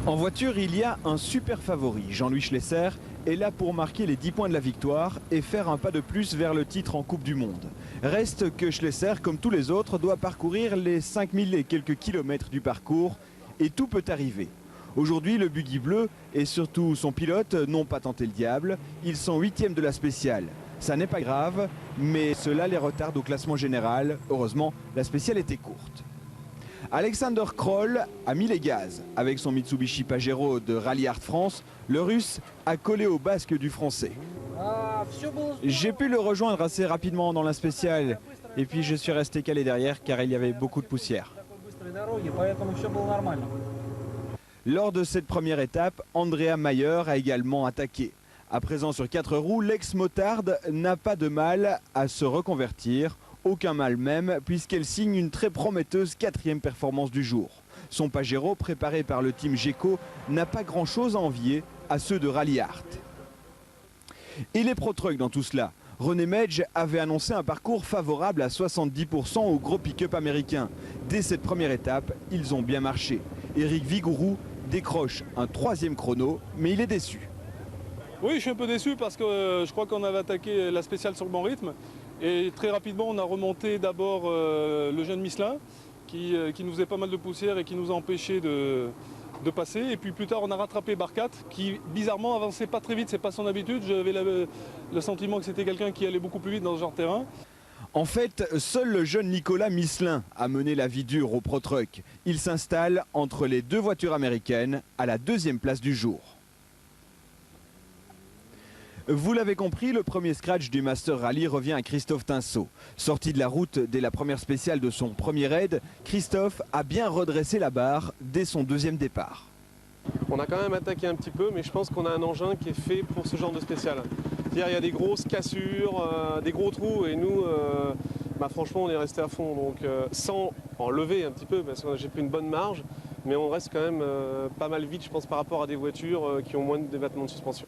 En voiture, il y a un super favori. Jean-Louis Schlesser est là pour marquer les 10 points de la victoire et faire un pas de plus vers le titre en Coupe du Monde. Reste que Schlesser, comme tous les autres, doit parcourir les 5000 et quelques kilomètres du parcours et tout peut arriver. Aujourd'hui, le buggy bleu et surtout son pilote n'ont pas tenté le diable. Ils sont 8e de la spéciale. Ça n'est pas grave, mais cela les retarde au classement général. Heureusement, la spéciale était courte. Alexander Kroll a mis les gaz. Avec son Mitsubishi Pajero de Rally Art France, le Russe a collé au basque du Français. J'ai pu le rejoindre assez rapidement dans la spéciale et puis je suis resté calé derrière car il y avait beaucoup de poussière. Lors de cette première étape, Andrea Mayer a également attaqué. À présent sur 4 roues, l'ex-motarde n'a pas de mal à se reconvertir. Aucun mal même, puisqu'elle signe une très prometteuse 4e performance du jour. Son Pajero, préparé par le team Geco, n'a pas grand-chose à envier à ceux de Rally Art. Et les Pro Truck dans tout cela. René Medge avait annoncé un parcours favorable à 70% aux gros pick-up américains. Dès cette première étape, ils ont bien marché. Eric Vigourou décroche un 3e chrono, mais il est déçu. Oui, je suis un peu déçu parce que je crois qu'on avait attaqué la spéciale sur le bon rythme. Et très rapidement, on a remonté d'abord le jeune Michelin qui nous faisait pas mal de poussière et qui nous a empêché de passer. Et puis plus tard, on a rattrapé Barkat qui bizarrement avançait pas très vite, c'est pas son habitude. J'avais le sentiment que c'était quelqu'un qui allait beaucoup plus vite dans ce genre de terrain. En fait, seul le jeune Nicolas Michelin a mené la vie dure au Pro Truck. Il s'installe entre les deux voitures américaines à la 2e place du jour. Vous l'avez compris, le premier scratch du Master Rally revient à Christophe Tinsault. Sorti de la route dès la première spéciale de son premier raid, Christophe a bien redressé la barre dès son deuxième départ. On a quand même attaqué un petit peu, mais je pense qu'on a un engin qui est fait pour ce genre de spécial. C'est-à-dire il y a des grosses cassures, des gros trous, et nous, franchement, on est resté à fond. Donc sans enlever un petit peu, parce que j'ai pris une bonne marge, mais on reste quand même pas mal vite, je pense, par rapport à des voitures qui ont moins de débattements de suspension.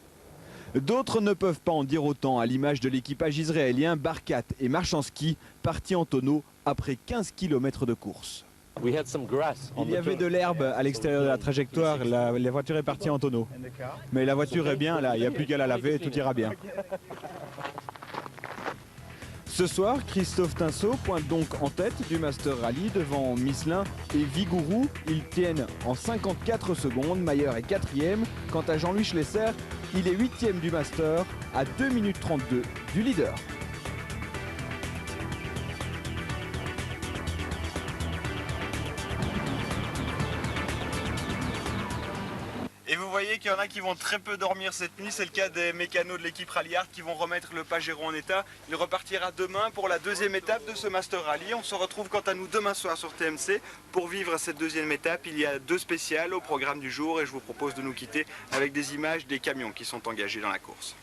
D'autres ne peuvent pas en dire autant, à l'image de l'équipage israélien Barkat et Marchansky, partis en tonneau après 15 km de course. Il y avait de l'herbe à l'extérieur de la trajectoire, la voiture est partie en tonneau. Mais la voiture est bien là, il n'y a plus qu'à la laver, tout ira bien. Ce soir, Christophe Tinsault pointe donc en tête du Master Rally devant Michelin et Vigouroux. Ils tiennent en 54 secondes, Mayer est 4e. Quant à Jean-Louis Schlesser, il est 8e du Master à 2 minutes 32 du leader. Et vous voyez qu'il y en a qui vont très peu dormir cette nuit, c'est le cas des mécanos de l'équipe Rallyhard qui vont remettre le Pajero en état. Il repartira demain pour la deuxième étape de ce Master Rally. On se retrouve quant à nous demain soir sur TMC pour vivre cette deuxième étape. Il y a 2 spéciales au programme du jour et je vous propose de nous quitter avec des images des camions qui sont engagés dans la course.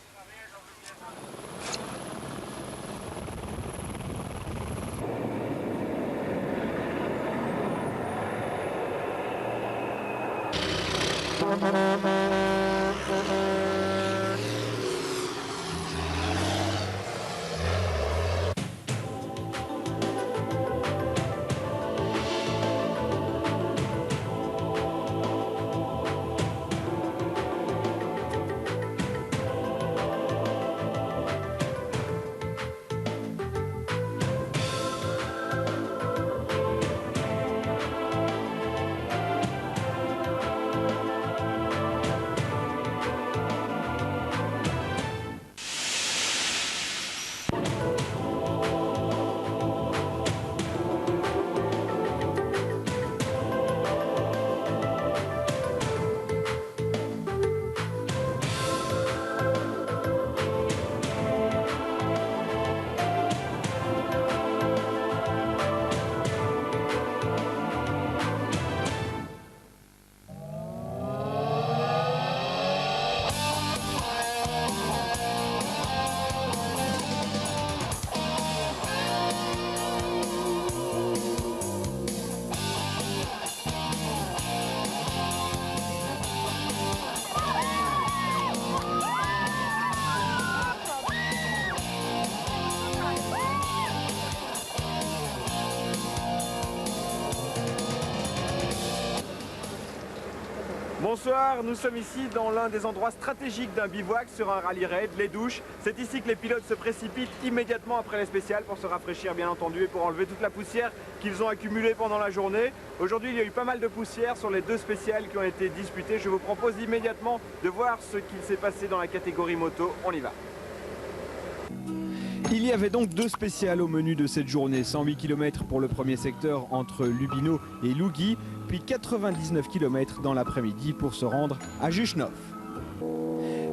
Bonsoir, nous sommes ici dans l'un des endroits stratégiques d'un bivouac sur un rallye raid, les douches. C'est ici que les pilotes se précipitent immédiatement après les spéciales pour se rafraîchir bien entendu et pour enlever toute la poussière qu'ils ont accumulée pendant la journée. Aujourd'hui il y a eu pas mal de poussière sur les 2 spéciales qui ont été disputées. Je vous propose immédiatement de voir ce qu'il s'est passé dans la catégorie moto. On y va. Il y avait donc 2 spéciales au menu de cette journée, 108 km pour le premier secteur entre Lubino et Lougui, puis 99 km dans l'après-midi pour se rendre à Jushnov.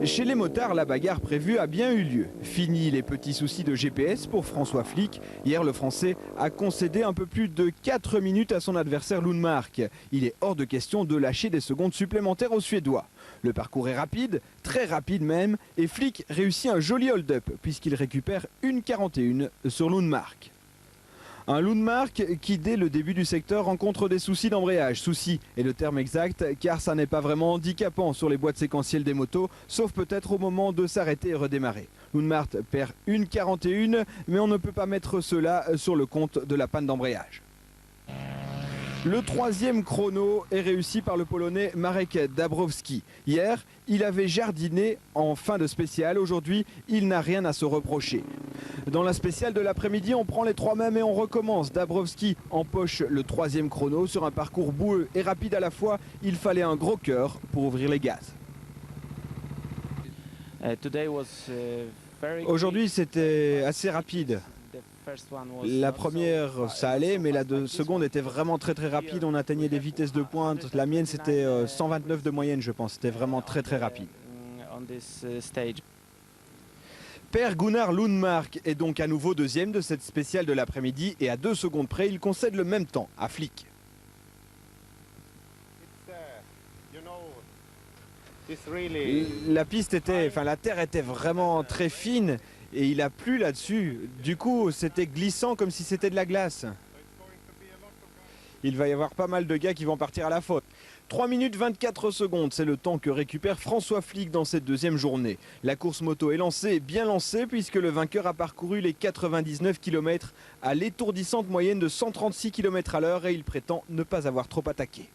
Chez les motards, la bagarre prévue a bien eu lieu. Fini les petits soucis de GPS pour François Flick. Hier, le Français a concédé un peu plus de 4 minutes à son adversaire Lundmark. Il est hors de question de lâcher des secondes supplémentaires aux Suédois. Le parcours est rapide, très rapide même, et Flick réussit un joli hold-up puisqu'il récupère 1,41 sur Lundmark. Un Lundmark qui, dès le début du secteur, rencontre des soucis d'embrayage. Souci est le terme exact, car ça n'est pas vraiment handicapant sur les boîtes séquentielles des motos, sauf peut-être au moment de s'arrêter et redémarrer. Lundmark perd 1,41, mais on ne peut pas mettre cela sur le compte de la panne d'embrayage. Le 3e chrono est réussi par le Polonais Marek Dabrowski. Hier, il avait jardiné en fin de spéciale. Aujourd'hui, il n'a rien à se reprocher. Dans la spéciale de l'après-midi, on prend les 3 mêmes et on recommence. Dabrowski empoche le 3e chrono sur un parcours boueux et rapide à la fois. Il fallait un gros cœur pour ouvrir les gaz. Aujourd'hui, c'était assez rapide. La première, ça allait, mais la seconde était vraiment très rapide. On atteignait des vitesses de pointe. La mienne, c'était 129 de moyenne, je pense. C'était vraiment très rapide. Per Gunnar Lundmark est donc à nouveau deuxième de cette spéciale de l'après-midi et à 2 secondes près, il concède le même temps à Flick. La piste était, la terre était vraiment très fine et il a plu là-dessus. Du coup, c'était glissant comme si c'était de la glace. Il va y avoir pas mal de gars qui vont partir à la faute. 3 minutes 24 secondes, c'est le temps que récupère François Flick dans cette deuxième journée. La course moto est lancée, bien lancée, puisque le vainqueur a parcouru les 99 km à l'étourdissante moyenne de 136 km à l'heure et il prétend ne pas avoir trop attaqué.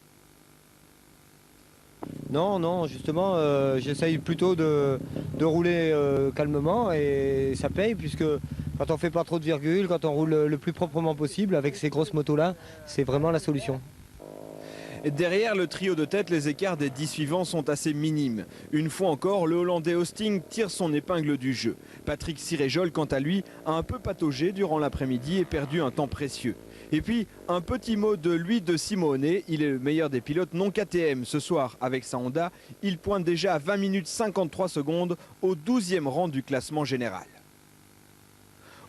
Non, justement, j'essaye plutôt de rouler calmement et ça paye puisque quand on fait pas trop de virgule, quand on roule le plus proprement possible avec ces grosses motos-là, c'est vraiment la solution. Et derrière le trio de tête, les écarts des 10 suivants sont assez minimes. Une fois encore, le Hollandais Hosting tire son épingle du jeu. Patrick Siréjol, quant à lui, a un peu pataugé durant l'après-midi et perdu un temps précieux. Et puis, un petit mot de Louis de Simone, il est le meilleur des pilotes non KTM. Ce soir, avec sa Honda, il pointe déjà à 20 minutes 53 secondes au 12e rang du classement général.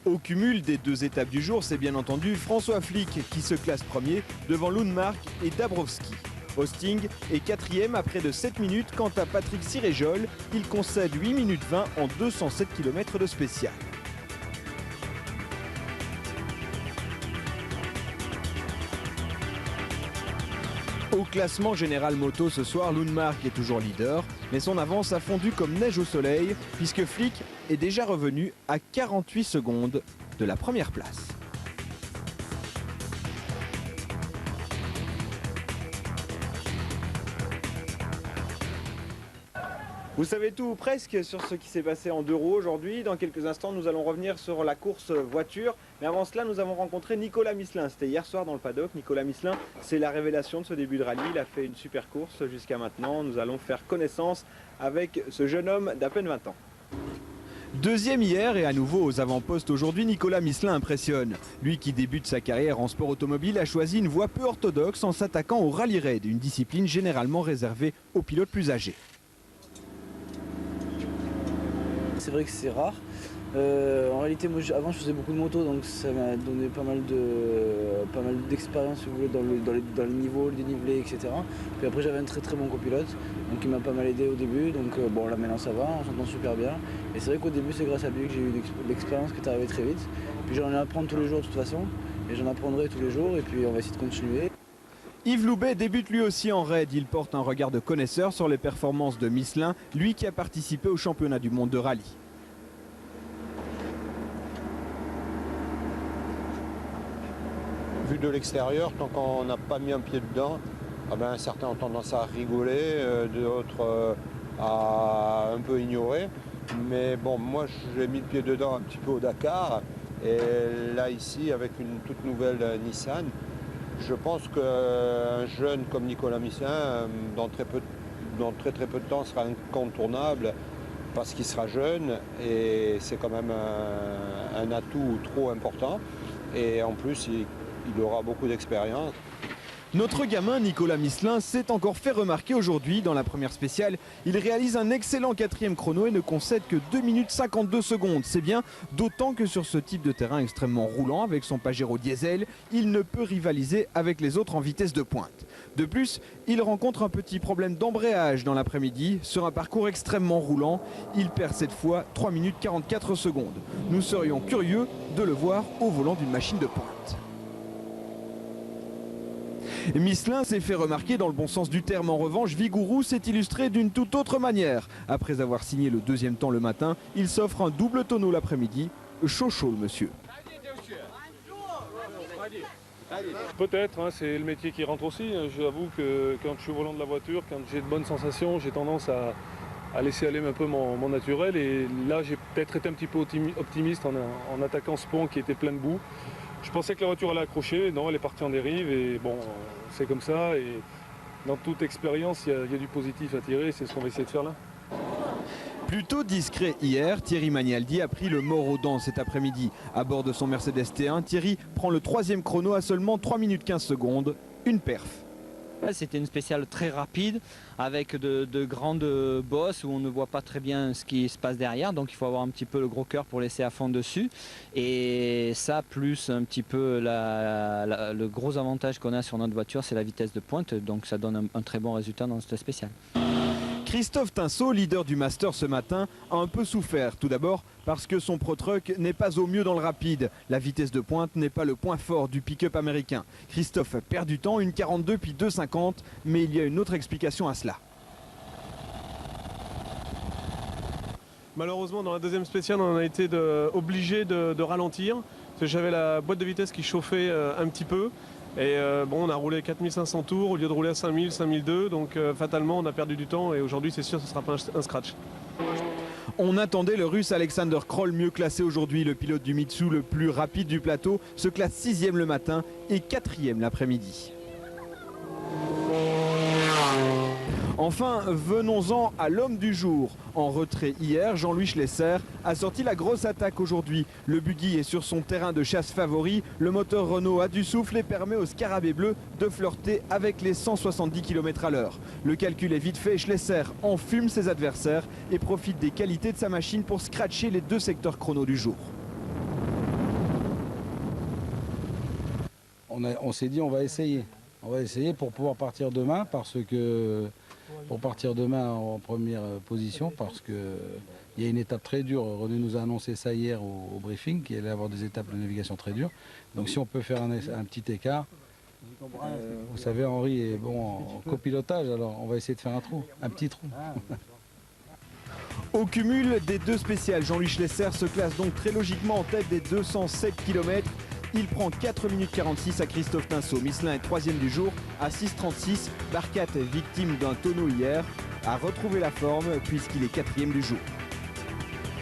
Au cumul des 2 étapes du jour, c'est bien entendu François Flick qui se classe premier devant Lundmark et Dabrowski. Hosting est 4e à près de 7 minutes. Quant à Patrick Siréjol, il concède 8 minutes 20 en 207 km de spécial. Au classement général moto ce soir, Lundmark est toujours leader, mais son avance a fondu comme neige au soleil, puisque Flick est déjà revenu à 48 secondes de la première place. Vous savez tout ou presque sur ce qui s'est passé en 2 roues aujourd'hui. Dans quelques instants, nous allons revenir sur la course voiture. Mais avant cela, nous avons rencontré Nicolas Misselin. C'était hier soir dans le paddock. Nicolas Misselin, c'est la révélation de ce début de rallye. Il a fait une super course jusqu'à maintenant. Nous allons faire connaissance avec ce jeune homme d'à peine 20 ans. Deuxième hier et à nouveau aux avant-postes aujourd'hui, Nicolas Misselin impressionne. Lui qui débute sa carrière en sport automobile a choisi une voie peu orthodoxe en s'attaquant au rallye raid, une discipline généralement réservée aux pilotes plus âgés. C'est vrai que c'est rare. En réalité, moi, avant, je faisais beaucoup de motos, donc ça m'a donné pas mal d'expérience, si vous voulez, dans le niveau, le dénivelé, etc. Puis après, j'avais un très bon copilote, donc il m'a pas mal aidé au début. Donc bon, là maintenant ça va, on s'entend super bien. Et c'est vrai qu'au début, c'est grâce à lui que j'ai eu l'expérience qui est arrivée très vite. Puis j'en ai à apprendre tous les jours de toute façon, et j'en apprendrai tous les jours, et puis on va essayer de continuer. Yves Loubet débute lui aussi en raid. Il porte un regard de connaisseur sur les performances de Misselin, lui qui a participé au championnat du monde de rallye. Vu de l'extérieur, tant qu'on n'a pas mis un pied dedans, certains ont tendance à rigoler, d'autres à un peu ignorer. Mais bon, moi j'ai mis le pied dedans un petit peu au Dakar. Et là ici, avec une toute nouvelle Nissan, je pense qu'un jeune comme Nicolas Misselin, dans très peu de temps, sera incontournable parce qu'il sera jeune et c'est quand même un atout trop important. Et en plus, il aura beaucoup d'expérience. Notre gamin Nicolas Misselin s'est encore fait remarquer aujourd'hui dans la première spéciale. Il réalise un excellent 4e chrono et ne concède que 2 minutes 52 secondes. C'est bien, d'autant que sur ce type de terrain extrêmement roulant avec son Pajero diesel, il ne peut rivaliser avec les autres en vitesse de pointe. De plus, il rencontre un petit problème d'embrayage dans l'après-midi. Sur un parcours extrêmement roulant, il perd cette fois 3 minutes 44 secondes. Nous serions curieux de le voir au volant d'une machine de pointe. Misselin s'est fait remarquer dans le bon sens du terme. En revanche, Vigouroux s'est illustré d'une toute autre manière. Après avoir signé le 2e temps le matin, il s'offre un double tonneau l'après-midi. Chaud le monsieur. Peut-être, hein, c'est le métier qui rentre aussi. J'avoue que quand je suis au volant de la voiture, quand j'ai de bonnes sensations, j'ai tendance à laisser aller un peu mon naturel. Et là, j'ai peut-être été un petit peu optimiste en attaquant ce pont qui était plein de boue. Je pensais que la voiture allait accrocher, non, elle est partie en dérive et bon, c'est comme ça. Et dans toute expérience, il y a du positif à tirer, c'est ce qu'on va essayer de faire là. Plutôt discret hier, Thierry Magnaldi a pris le mort aux dents cet après-midi. À bord de son Mercedes T1, Thierry prend le 3e chrono à seulement 3 minutes 15 secondes, une perf. C'était une spéciale très rapide avec de grandes bosses où on ne voit pas très bien ce qui se passe derrière, donc il faut avoir un petit peu le gros cœur pour laisser à fond dessus. Et ça, plus un petit peu le gros avantage qu'on a sur notre voiture, c'est la vitesse de pointe, donc ça donne un très bon résultat dans cette spéciale. Christophe Tinsault, leader du Master ce matin, a un peu souffert. Tout d'abord parce que son Pro Truck n'est pas au mieux dans le rapide. La vitesse de pointe n'est pas le point fort du pick-up américain. Christophe perd du temps, une 42 puis 2,50, mais il y a une autre explication à cela. Malheureusement, dans la deuxième spéciale, on a été obligé de ralentir. Parce que j'avais la boîte de vitesse qui chauffait un petit peu. Et bon, on a roulé 4500 tours au lieu de rouler à 5000, 5002. Donc fatalement, on a perdu du temps et aujourd'hui, c'est sûr, ce ne sera pas un scratch. On attendait le Russe Alexander Kroll mieux classé aujourd'hui. Le pilote du Mitsu le plus rapide du plateau se classe 6e le matin et 4e l'après-midi. Enfin, venons-en à l'homme du jour. En retrait hier, Jean-Louis Schlesser a sorti la grosse attaque aujourd'hui. Le buggy est sur son terrain de chasse favori. Le moteur Renault a du souffle et permet au Scarabée bleu de flirter avec les 170 km/h. Le calcul est vite fait. Schlesser enfume ses adversaires et profite des qualités de sa machine pour scratcher les 2 secteurs chrono du jour. On s'est dit on va essayer. On va essayer pour pouvoir partir demain en première position parce qu'il y a une étape très dure. René nous a annoncé ça hier au briefing qu'il allait avoir des étapes de navigation très dures. Donc si on peut faire un petit écart, vous savez Henri est bon en copilotage, alors on va essayer de faire un petit trou. Au cumul des 2 spéciales, Jean-Louis Schlesser se classe donc très logiquement en tête des 207 km. Il prend 4 minutes 46 à Christophe Tinsault. Michelin est 3e du jour à 6,36. Barcat, victime d'un tonneau hier, a retrouvé la forme puisqu'il est 4e du jour.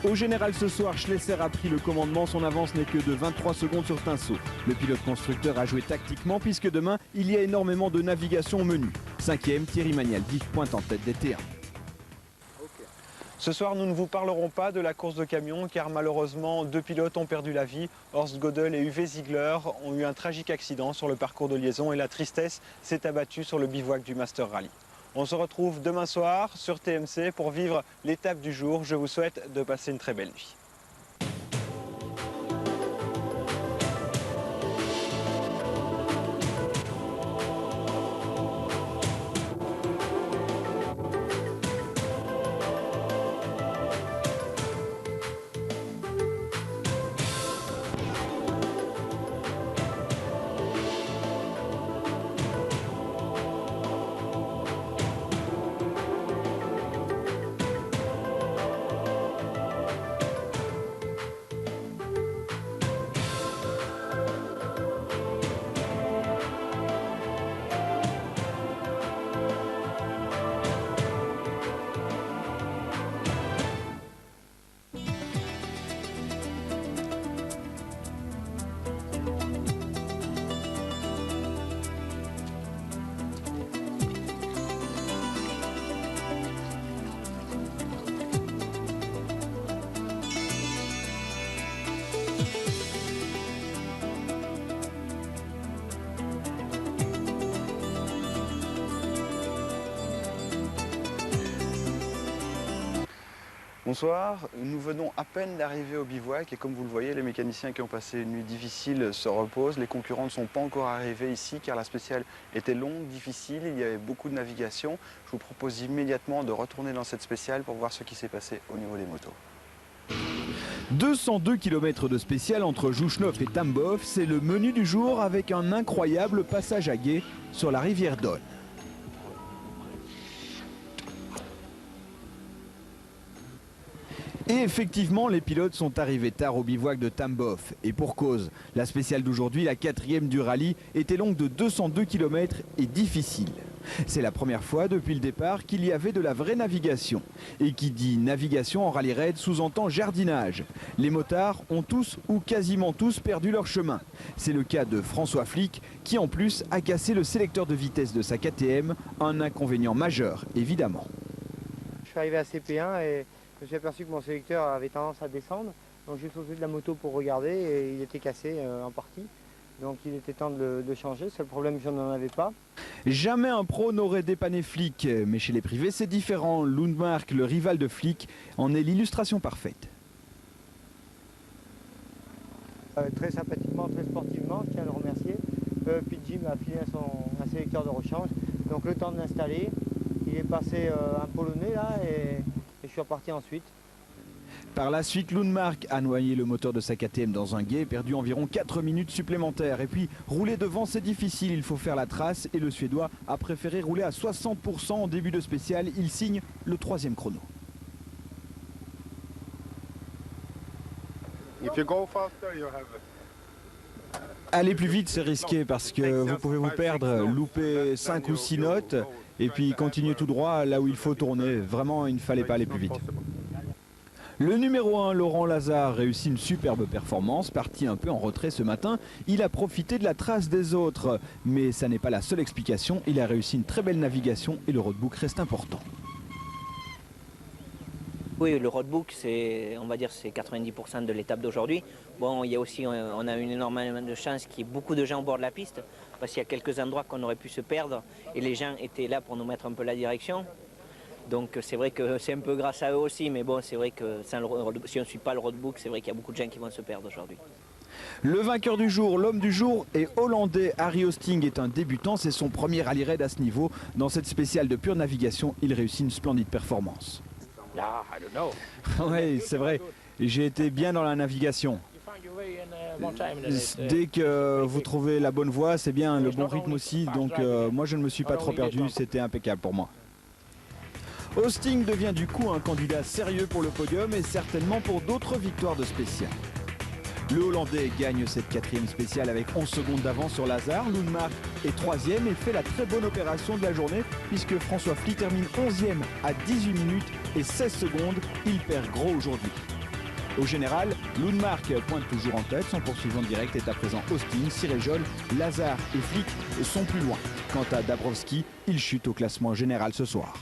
Au général ce soir, Schlesser a pris le commandement. Son avance n'est que de 23 secondes sur Tinsault. Le pilote constructeur a joué tactiquement puisque demain, il y a énormément de navigation au menu. 5e, Thierry Magnaldi pointe en tête des T1. Ce soir, nous ne vous parlerons pas de la course de camion car malheureusement, 2 pilotes ont perdu la vie. Horst Gödel et Uwe Ziegler ont eu un tragique accident sur le parcours de liaison et la tristesse s'est abattue sur le bivouac du Master Rally. On se retrouve demain soir sur TMC pour vivre l'étape du jour. Je vous souhaite de passer une très belle nuit. Bonsoir, nous venons à peine d'arriver au bivouac et comme vous le voyez, les mécaniciens qui ont passé une nuit difficile se reposent. Les concurrents ne sont pas encore arrivés ici car la spéciale était longue, difficile, il y avait beaucoup de navigation. Je vous propose immédiatement de retourner dans cette spéciale pour voir ce qui s'est passé au niveau des motos. 202 km de spéciale entre Jouchnov et Tambov, c'est le menu du jour avec un incroyable passage à gué sur la rivière Don. Et effectivement, les pilotes sont arrivés tard au bivouac de Tambov. Et pour cause, la spéciale d'aujourd'hui, la 4e du rallye, était longue de 202 km et difficile. C'est la première fois depuis le départ qu'il y avait de la vraie navigation. Et qui dit navigation en rallye raid sous-entend jardinage. Les motards ont tous ou quasiment tous perdu leur chemin. C'est le cas de François Flick qui en plus a cassé le sélecteur de vitesse de sa KTM, un inconvénient majeur évidemment. Je suis arrivé à CP1 et je me suis aperçu que mon sélecteur avait tendance à descendre. Donc j'ai sauté de la moto pour regarder et il était cassé en partie. Donc il était temps de le changer, c'est le problème que je n'en avais pas. Jamais un pro n'aurait dépanné Flick, mais chez les privés c'est différent. Lundmark, le rival de Flick, en est l'illustration parfaite. Très sympathiquement, très sportivement, je tiens à le remercier. Puis Jim a filé un sélecteur de rechange, donc le temps de l'installer. Il est passé un polonais là et je suis reparti ensuite. Par la suite, Lundmark a noyé le moteur de sa KTM dans un gué et perdu environ 4 minutes supplémentaires. Et puis, rouler devant, c'est difficile, il faut faire la trace. Et le Suédois a préféré rouler à 60% en début de spécial. Il signe le 3e chrono. Aller plus vite, c'est risqué parce que vous pouvez vous perdre, louper 5 ou 6 notes et puis continuer tout droit là où il faut tourner. Vraiment, il ne fallait pas aller plus vite. Le numéro 1, Laurent Lazare, réussit une superbe performance. Parti un peu en retrait ce matin, il a profité de la trace des autres. Mais ça n'est pas la seule explication, il a réussi une très belle navigation et le roadbook reste important. Oui, le roadbook, on va dire, c'est 90% de l'étape d'aujourd'hui. Bon, il y a aussi, on a une énormément de chance qu'il y ait beaucoup de gens au bord de la piste, parce qu'il y a quelques endroits qu'on aurait pu se perdre, et les gens étaient là pour nous mettre un peu la direction. Donc c'est vrai que c'est un peu grâce à eux aussi, mais bon, c'est vrai que si on ne suit pas le roadbook, c'est vrai qu'il y a beaucoup de gens qui vont se perdre aujourd'hui. Le vainqueur du jour, l'homme du jour est hollandais. Harry Hosting est un débutant, c'est son premier rallye raid à ce niveau. Dans cette spéciale de pure navigation, il réussit une splendide performance. Oui, c'est vrai, j'ai été bien dans la navigation. Dès que vous trouvez la bonne voie, c'est bien, le bon rythme aussi, donc moi je ne me suis pas trop perdu, c'était impeccable pour moi. Hosting devient du coup un candidat sérieux pour le podium et certainement pour d'autres victoires de spécial. Le Hollandais gagne cette 4e spéciale avec 11 secondes d'avance sur Lazare. Lundmark est 3e et fait la très bonne opération de la journée puisque François Flick termine 11e à 18 minutes et 16 secondes. Il perd gros aujourd'hui. Au général, Lundmark pointe toujours en tête. Son poursuivant direct est à présent Hosting, Sirejol, Lazare et Flick sont plus loin. Quant à Dabrowski, il chute au classement général ce soir.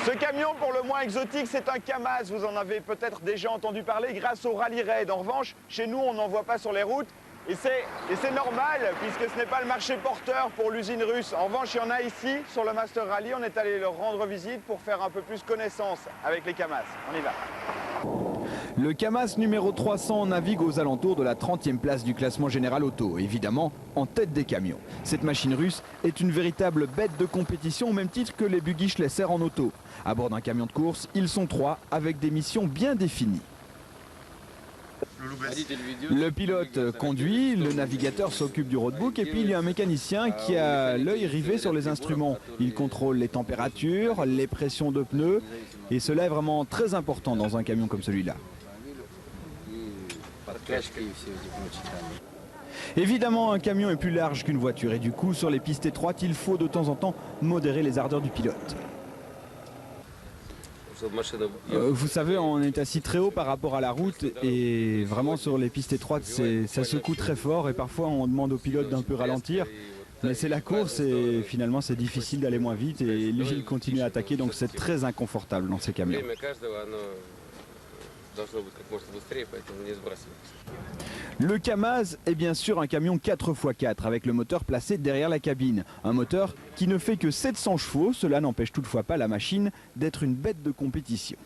Ce camion pour le moins exotique, c'est un Kamaz. Vous en avez peut-être déjà entendu parler grâce au rallye raid. En revanche, chez nous, on n'en voit pas sur les routes. Et c'est normal, puisque ce n'est pas le marché porteur pour l'usine russe. En revanche, il y en a ici, sur le Master Rally. On est allé leur rendre visite pour faire un peu plus connaissance avec les Kamaz. On y va. Le Kamaz numéro 300 navigue aux alentours de la 30e place du classement général auto, évidemment en tête des camions. Cette machine russe est une véritable bête de compétition au même titre que les buggy Schlesser en auto. À bord d'un camion de course, ils sont 3 avec des missions bien définies. Le pilote conduit, le navigateur s'occupe du roadbook et puis il y a un mécanicien qui a l'œil rivé sur les instruments. Il contrôle les températures, les pressions de pneus et cela est vraiment très important dans un camion comme celui-là. Évidemment, un camion est plus large qu'une voiture et du coup, sur les pistes étroites, il faut de temps en temps modérer les ardeurs du pilote. Vous savez, on est assis très haut par rapport à la route et vraiment sur les pistes étroites, ça secoue très fort et parfois on demande au pilote d'un peu ralentir. Mais c'est la course et finalement c'est difficile d'aller moins vite et lui il continue à attaquer donc c'est très inconfortable dans ces camions. Le Kamaz est bien sûr un camion 4x4 avec le moteur placé derrière la cabine. Un moteur qui ne fait que 700 chevaux, cela n'empêche toutefois pas la machine d'être une bête de compétition.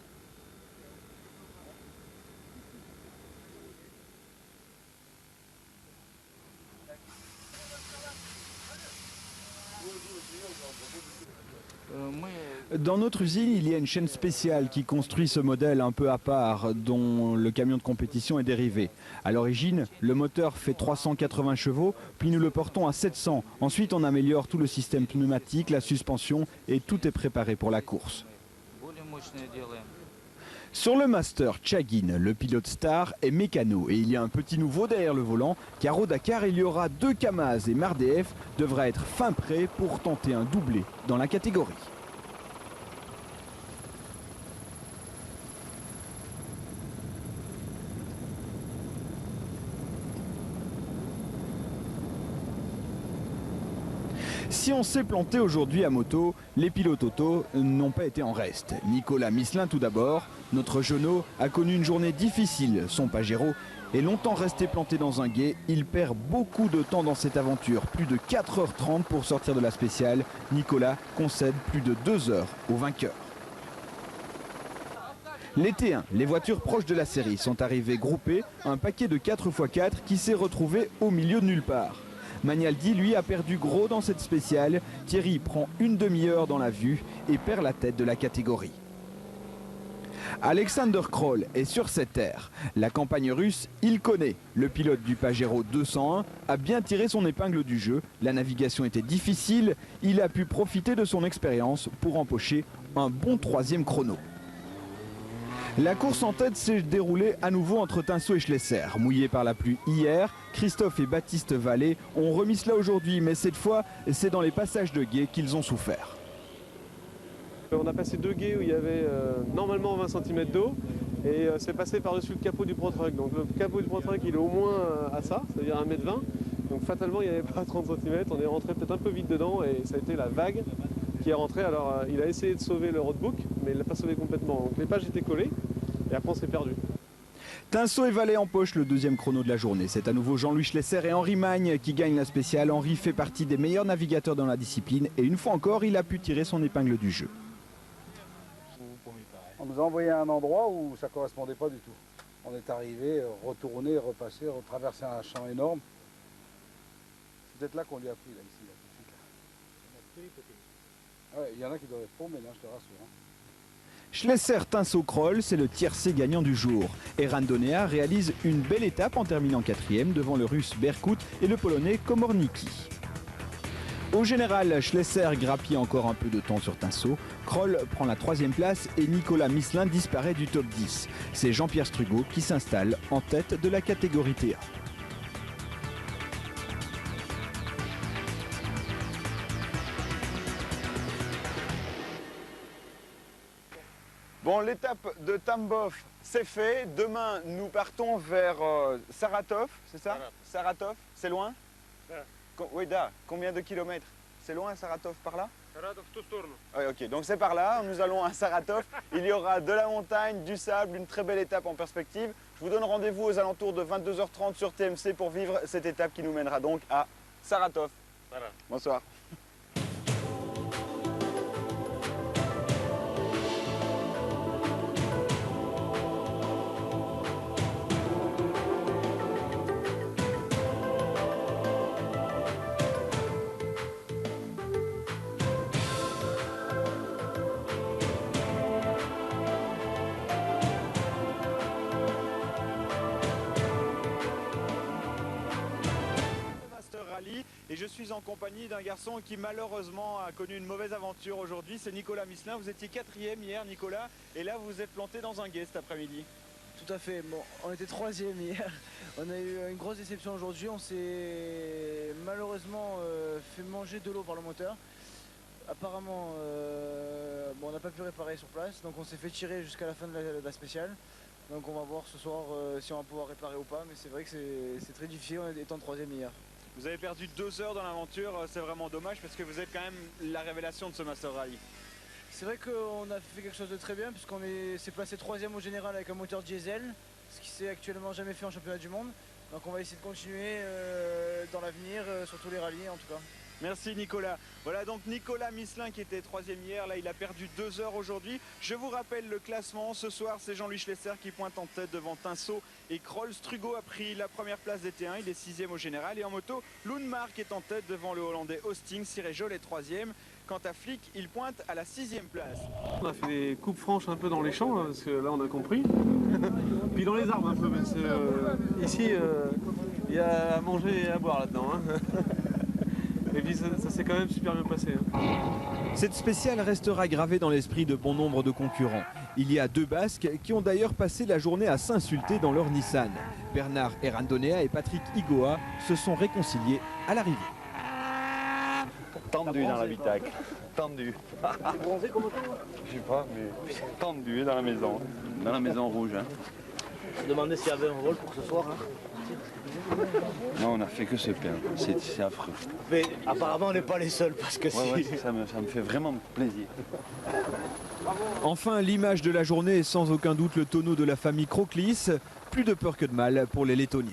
Dans notre usine, il y a une chaîne spéciale qui construit ce modèle un peu à part, dont le camion de compétition est dérivé. À l'origine, le moteur fait 380 chevaux, puis nous le portons à 700. Ensuite, on améliore tout le système pneumatique, la suspension, et tout est préparé pour la course. Sur le Master, Chagin, le pilote star, est mécano et il y a un petit nouveau derrière le volant car au Dakar il y aura 2 Kamaz et Mardef devra être fin prêt pour tenter un doublé dans la catégorie. Si on s'est planté aujourd'hui à moto, les pilotes auto n'ont pas été en reste. Nicolas Misselin tout d'abord, notre jeuneau a connu une journée difficile, son Pajero est longtemps resté planté dans un gué. Il perd beaucoup de temps dans cette aventure, plus de 4h30 pour sortir de la spéciale. Nicolas concède plus de 2 heures au vainqueur. Les T1, les voitures proches de la série, sont arrivées groupées, un paquet de 4x4 qui s'est retrouvé au milieu de nulle part. Magnaldi, lui, a perdu gros dans cette spéciale. Thierry prend une demi-heure dans la vue et perd la tête de la catégorie. Alexander Kroll est sur cette terre. La campagne russe, il connaît. Le pilote du Pajero 201 a bien tiré son épingle du jeu. La navigation était difficile. Il a pu profiter de son expérience pour empocher un bon 3e chrono. La course en tête s'est déroulée à nouveau entre Tinsault et Schlesser. Mouillés par la pluie hier, Christophe et Baptiste Vallée ont remis cela aujourd'hui, mais cette fois, c'est dans les passages de gué qu'ils ont souffert. On a passé 2 gués où il y avait normalement 20 cm d'eau et c'est passé par-dessus le capot du ProTruck. Donc le capot du ProTruck il est au moins à ça, c'est-à-dire 1,20 m. Donc fatalement il n'y avait pas 30 cm, on est rentré peut-être un peu vite dedans et ça a été la vague qui est rentrée. Alors il a essayé de sauver le roadbook mais il ne l'a pas sauvé complètement. Donc les pages étaient collées et après on s'est perdu. Tinsault et Vallée empochent le 2e chrono de la journée. C'est à nouveau Jean-Louis Schlesser et Henri Magne qui gagnent la spéciale. Henri fait partie des meilleurs navigateurs dans la discipline et une fois encore il a pu tirer son épingle du jeu. On nous a envoyé à un endroit où ça ne correspondait pas du tout. On est arrivé, retourné, repassé, retraversé un champ énorme. C'est peut-être là qu'on lui a pris, là, ici, là, tout de suite. Là. Ouais, il y en a qui doivent être paumés, là, je te rassure. Hein. Schlesser Tinsault Kroll, c'est le tiercé gagnant du jour. Et Randonea réalise une belle étape en terminant 4e devant le russe Berkut et le polonais Komornicki. Au général, Schlesser grappille encore un peu de temps sur Tinsault. Kroll prend la 3e place et Nicolas Misselin disparaît du top 10. C'est Jean-Pierre Strugo qui s'installe en tête de la catégorie TA. Bon, l'étape de Tambov, c'est fait. Demain, nous partons vers Saratov, c'est ça? Saratov, c'est loin? Oui, da. Combien de kilomètres? C'est loin, Saratov, par là? Saratov, tout tourne. Oui, ok. Donc c'est par là. Nous allons à Saratov. Il y aura de la montagne, du sable, une très belle étape en perspective. Je vous donne rendez-vous aux alentours de 22h30 sur TMC pour vivre cette étape qui nous mènera donc à Saratov. Bonsoir. Et je suis en compagnie d'un garçon qui malheureusement a connu une mauvaise aventure aujourd'hui, c'est Nicolas Misselin. Vous étiez 4e hier, Nicolas, et là vous vous êtes planté dans un gué cet après-midi. Tout à fait, bon, on était 3e hier, on a eu une grosse déception aujourd'hui, on s'est malheureusement fait manger de l'eau par le moteur. Apparemment, bon, on n'a pas pu réparer sur place, donc on s'est fait tirer jusqu'à la fin de la spéciale. Donc on va voir ce soir si on va pouvoir réparer ou pas, mais c'est vrai que c'est très difficile en étant 3e hier. Vous avez perdu 2 heures dans l'aventure, c'est vraiment dommage parce que vous êtes quand même la révélation de ce Master Rally. C'est vrai qu'on a fait quelque chose de très bien puisqu'on s'est placé 3e au général avec un moteur diesel, ce qui s'est actuellement jamais fait en championnat du monde. Donc on va essayer de continuer dans l'avenir, sur tous les rallyes en tout cas. Merci Nicolas. Voilà donc Nicolas Misselin qui était 3e hier, là il a perdu 2 heures aujourd'hui. Je vous rappelle le classement, ce soir c'est Jean-Louis Schlesser qui pointe en tête devant Tinsault et Kroll. Strugo a pris la première place des T1, il est 6e au général. Et en moto, Lundmark est en tête devant le Hollandais Hosting, Sirejol est 3e. Quant à Flick, il pointe à la 6e place. On a fait des coupes franches un peu dans les champs, hein, parce que là on a compris. Puis dans les arbres un peu, mais ici il y a à manger et à boire là-dedans. Hein. Et puis ça s'est quand même super bien passé. Hein. Cette spéciale restera gravée dans l'esprit de bon nombre de concurrents. Il y a deux Basques qui ont d'ailleurs passé la journée à s'insulter dans leur Nissan. Bernard Errandonea et Patrick Igoa se sont réconciliés à l'arrivée. Tendu dans l'habitacle, tendu. T'es bronzé comme toi? Je sais pas, mais tendu dans la maison rouge. Hein. Je me demandais s'il y avait un vol pour ce soir. Hein. Non, on a fait que se plaindre, c'est affreux. Mais apparemment on n'est pas les seuls parce que ça me fait vraiment plaisir. Enfin, l'image de la journée est sans aucun doute le tonneau de la famille Kroklis. Plus de peur que de mal pour les Lettoniens.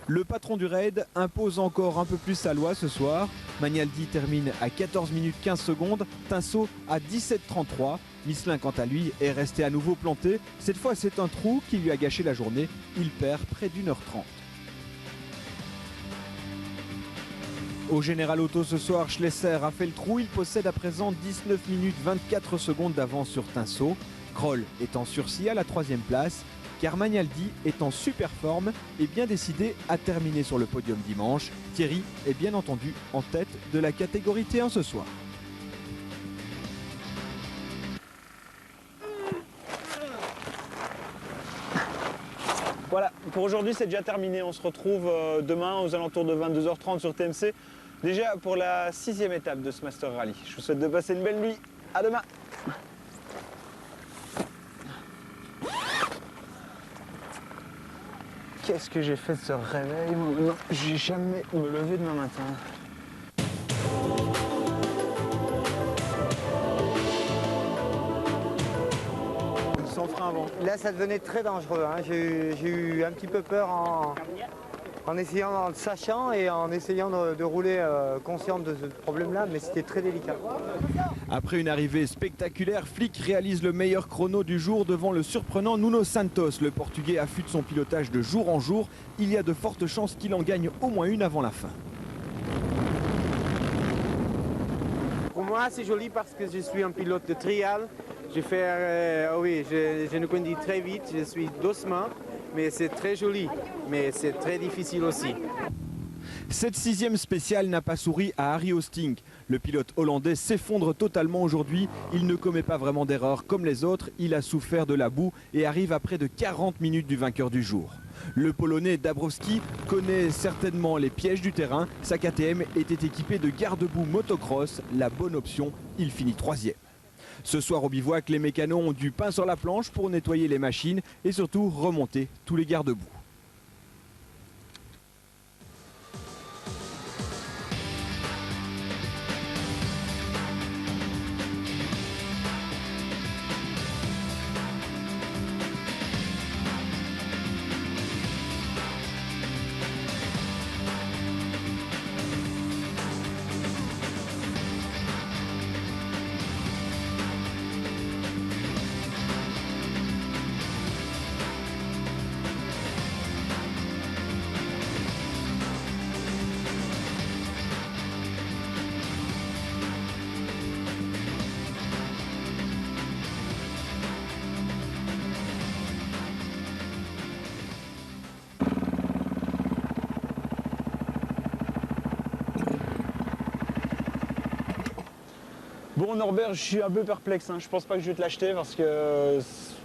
Le patron du raid impose encore un peu plus sa loi ce soir. Magnaldi termine à 14 minutes 15 secondes, Tinso à 17,33. Michelin quant à lui est resté à nouveau planté. Cette fois c'est un trou qui lui a gâché la journée. Il perd près d'1h30. Au Général Auto ce soir, Schlesser a fait le trou. Il possède à présent 19 minutes 24 secondes d'avance sur Tinso. Kroll est en sursis à la 3e place. Car Magnaldi est en super forme et bien décidé à terminer sur le podium dimanche. Thierry est bien entendu en tête de la catégorie T1 ce soir. Voilà, pour aujourd'hui c'est déjà terminé. On se retrouve demain aux alentours de 22h30 sur TMC. Déjà pour la 6e étape de ce Master Rally. Je vous souhaite de passer une belle nuit. À demain. Qu'est-ce que j'ai fait de ce réveil? Non, j'ai jamais me levé demain matin. Sans frein avant. Là, ça devenait très dangereux. Hein. J'ai eu un petit peu peur en essayant, en le sachant et en essayant de rouler consciente de ce problème-là, mais c'était très délicat. Après une arrivée spectaculaire, Flick réalise le meilleur chrono du jour devant le surprenant Nuno Santos. Le Portugais affûte son pilotage de jour en jour. Il y a de fortes chances qu'il en gagne au moins une avant la fin. Pour moi, c'est joli parce que je suis un pilote de trial. Je fais, je ne conduis très vite, je suis doucement, mais c'est très joli, mais c'est très difficile aussi. Cette 6e spéciale n'a pas souri à Harry Hosting. Le pilote hollandais s'effondre totalement aujourd'hui. Il ne commet pas vraiment d'erreur comme les autres. Il a souffert de la boue et arrive à près de 40 minutes du vainqueur du jour. Le Polonais Dabrowski connaît certainement les pièges du terrain. Sa KTM était équipée de garde-boue motocross. La bonne option, il finit 3e. Ce soir au bivouac, les mécanos ont du pain sur la planche pour nettoyer les machines et surtout remonter tous les garde-boue. Bon Norbert, je suis un peu perplexe, hein. Je pense pas que je vais te l'acheter parce que,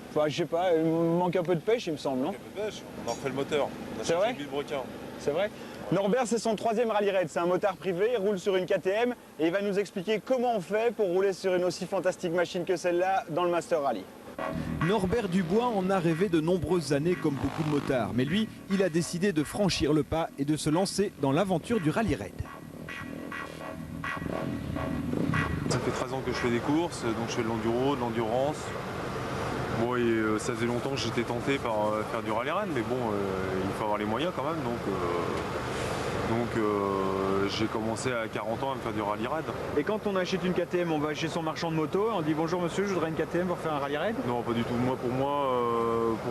enfin, je sais pas, il me manque un peu de pêche il me semble, non? Un peu de pêche, on en refait le moteur. C'est vrai? C'est vrai? Norbert, c'est son 3e rallye raid, c'est un motard privé, il roule sur une KTM et il va nous expliquer comment on fait pour rouler sur une aussi fantastique machine que celle-là dans le Master Rally. Norbert Dubois en a rêvé de nombreuses années comme beaucoup de motards, mais lui, il a décidé de franchir le pas et de se lancer dans l'aventure du rallye raid. Ça fait 13 ans que je fais des courses, donc je fais de l'enduro, de l'endurance. Bon, et ça faisait longtemps que j'étais tenté par faire du rallye raid, mais bon, il faut avoir les moyens quand même, donc j'ai commencé à 40 ans à me faire du rallye raid. Et quand on achète une KTM, on va chez son marchand de moto, on dit bonjour monsieur, je voudrais une KTM pour faire un rallye raid? Non, pas du tout. Pour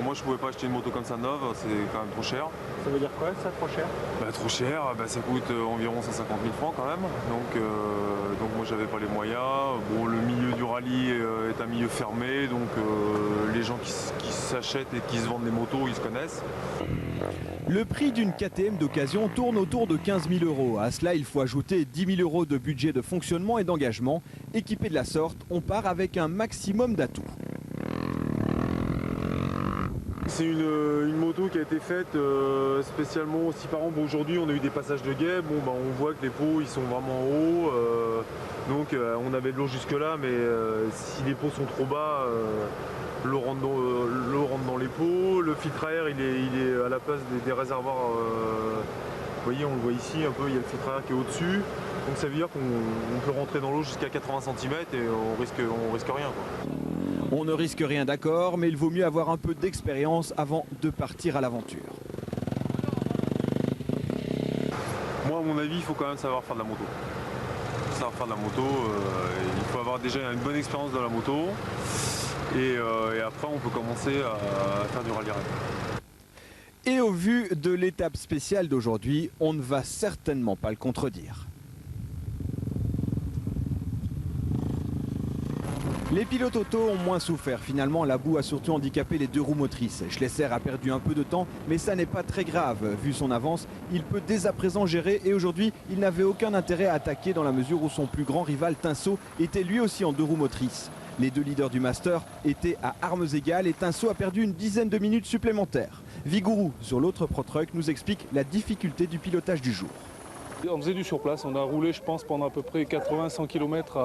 moi, je pouvais pas acheter une moto comme ça neuve, c'est quand même trop cher. Ça veut dire quoi ça, trop cher? Trop cher, ça coûte environ 150 000 francs quand même. Donc moi j'avais pas les moyens. Bon, le milieu du rallye est un milieu fermé, donc les gens qui s'achètent et qui se vendent des motos, ils se connaissent. Le prix d'une KTM d'occasion tourne autour de 15 000 €. À cela, il faut ajouter 10 000 € de budget de fonctionnement et d'engagement. Équipé de la sorte, on part avec un maximum d'atouts. C'est une moto qui a été faite spécialement aussi. Par exemple, aujourd'hui, on a eu des passages de guet. Bon, bah, on voit que les pots ils sont vraiment hauts. Donc, on avait de l'eau jusque-là, mais si les pots sont trop bas, l'eau rentre dans les pots. Le filtre à air, il est à la place des réservoirs. Vous voyez, on le voit ici un peu, il y a le filtre à air qui est au-dessus. Donc ça veut dire qu'on peut rentrer dans l'eau jusqu'à 80 cm et on risque rien, quoi. On ne risque rien, d'accord, mais il vaut mieux avoir un peu d'expérience avant de partir à l'aventure. Moi, à mon avis, il faut quand même savoir faire de la moto. Il faut avoir déjà une bonne expérience dans la moto. Et après, on peut commencer à faire du rallye-raid. Et au vu de l'étape spéciale d'aujourd'hui, on ne va certainement pas le contredire. Les pilotes auto ont moins souffert. Finalement, la boue a surtout handicapé les deux roues motrices. Schlesser a perdu un peu de temps, mais ça n'est pas très grave. Vu son avance, il peut dès à présent gérer et aujourd'hui, il n'avait aucun intérêt à attaquer dans la mesure où son plus grand rival, Tinso, était lui aussi en deux roues motrices. Les deux leaders du Master étaient à armes égales et Tinso a perdu une dizaine de minutes supplémentaires. Vigouroux, sur l'autre Pro Truck, nous explique la difficulté du pilotage du jour. On faisait du surplace, on a roulé je pense pendant à peu près 80-100 km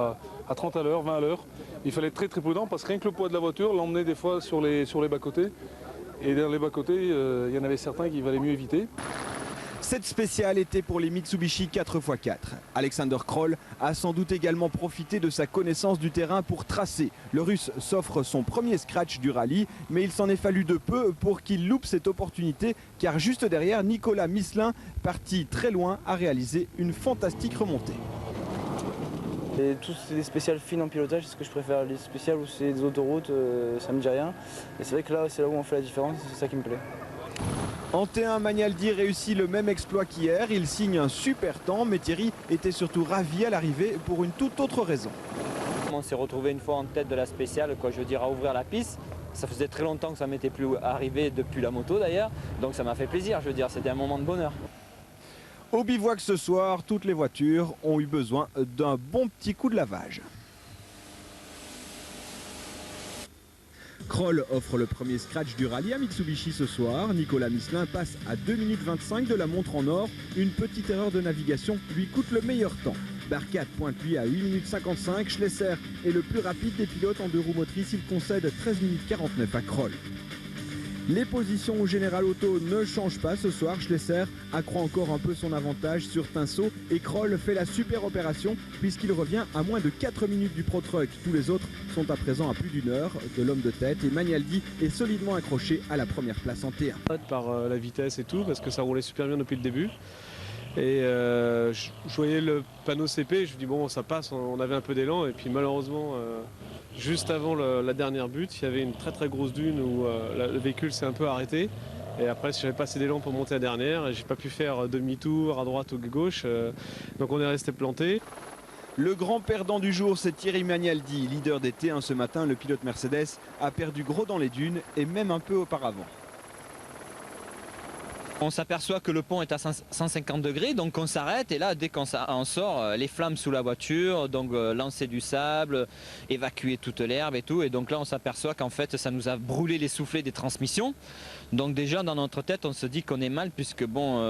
à 30 à l'heure, 20 à l'heure. Il fallait être très très prudent parce que rien que le poids de la voiture l'emmenait des fois sur les bas-côtés. Et dans les bas-côtés, il y en avait certains qu'il valait mieux éviter. Cette spéciale était pour les Mitsubishi 4x4. Alexander Kroll a sans doute également profité de sa connaissance du terrain pour tracer. Le Russe s'offre son premier scratch du rallye, mais il s'en est fallu de peu pour qu'il loupe cette opportunité, car juste derrière, Nicolas Misselin, parti très loin, a réalisé une fantastique remontée. Et tous les spéciales fines en pilotage, c'est ce que je préfère. Les spéciales où c'est des autoroutes, ça me dit rien. Et c'est vrai que là, c'est là où on fait la différence, c'est ça qui me plaît. En T1, Magnaldi réussit le même exploit qu'hier. Il signe un super temps, mais Thierry était surtout ravi à l'arrivée pour une toute autre raison. On s'est retrouvé une fois en tête de la spéciale, quoi, je veux dire, à ouvrir la piste. Ça faisait très longtemps que ça m'était plus arrivé depuis la moto d'ailleurs, donc ça m'a fait plaisir, je veux dire, c'était un moment de bonheur. Au bivouac ce soir, toutes les voitures ont eu besoin d'un bon petit coup de lavage. Kroll offre le premier scratch du rallye à Mitsubishi ce soir. Nicolas Misselin passe à 2 minutes 25 de la montre en or. Une petite erreur de navigation lui coûte le meilleur temps. Barkat pointe lui à 8 minutes 55. Schlesser est le plus rapide des pilotes en deux roues motrices. Il concède 13 minutes 49 à Kroll. Les positions au Général Auto ne changent pas ce soir. Schlesser accroît encore un peu son avantage sur Tinso et Kroll fait la super opération puisqu'il revient à moins de 4 minutes du Pro Truck. Tous les autres sont à présent à plus d'une heure de l'homme de tête et Magnaldi est solidement accroché à la première place en T1. Par la vitesse et tout, parce que ça roulait super bien depuis le début. Et je voyais le panneau CP, je me dis bon ça passe, on avait un peu d'élan et puis malheureusement juste avant la dernière butte, il y avait une très très grosse dune où le véhicule s'est un peu arrêté. Et après, j'avais pas assez d'élan pour monter la dernière et j'ai pas pu faire demi-tour à droite ou à gauche. Donc on est resté planté. Le grand perdant du jour, c'est Thierry Magnaldi, leader des T1 ce matin. Le pilote Mercedes a perdu gros dans les dunes et même un peu auparavant. On s'aperçoit que le pont est à 150 degrés, donc on s'arrête et là dès qu'on sort, les flammes sous la voiture, donc lancer du sable, évacuer toute l'herbe et tout. Et donc là on s'aperçoit qu'en fait ça nous a brûlé les soufflets des transmissions. Donc déjà dans notre tête on se dit qu'on est mal puisque bon,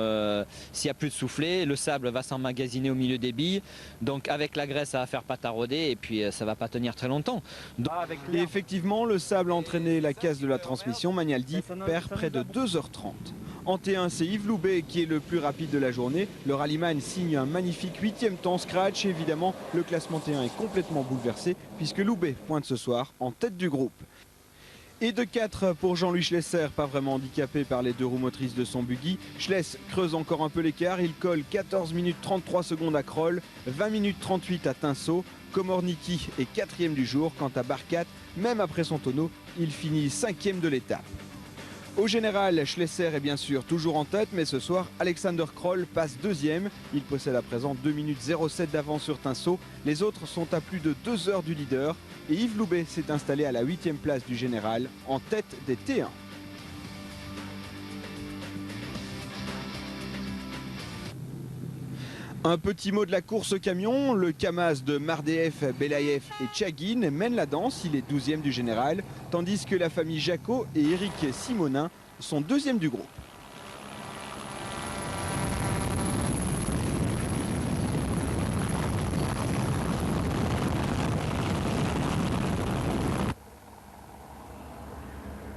s'il n'y a plus de soufflets, le sable va s'emmagasiner au milieu des billes. Donc avec la graisse ça va faire pâte à rôder et puis ça va pas tenir très longtemps. Donc... Et effectivement le sable a entraîné la caisse de la transmission. Magnaldi perd près de 2h30. En T1, c'est Yves Loubet qui est le plus rapide de la journée. Le rallyman signe un magnifique 8e temps scratch. Et évidemment, le classement T1 est complètement bouleversé puisque Loubet pointe ce soir en tête du groupe. Et de 4 pour Jean-Louis Schlesser, pas vraiment handicapé par les deux roues motrices de son buggy. Schless creuse encore un peu l'écart. Il colle 14 minutes 33 secondes à Kroll, 20 minutes 38 à Tinso. Komornicki est 4e du jour. Quant à Barkat, même après son tonneau, il finit 5e de l'étape. Au général, Schlesser est bien sûr toujours en tête, mais ce soir, Alexander Kroll passe 2e. Il possède à présent 2 minutes 07 d'avance sur Tinso. Les autres sont à plus de 2 heures du leader. Et Yves Loubet s'est installé à la 8e place du général, en tête des T1. Un petit mot de la course au camion, le Kamaz de Mardeef, Belaïev et Tchagin mène la danse, il est 12e du général, tandis que la famille Jacot et Éric Simonin sont 2e du groupe.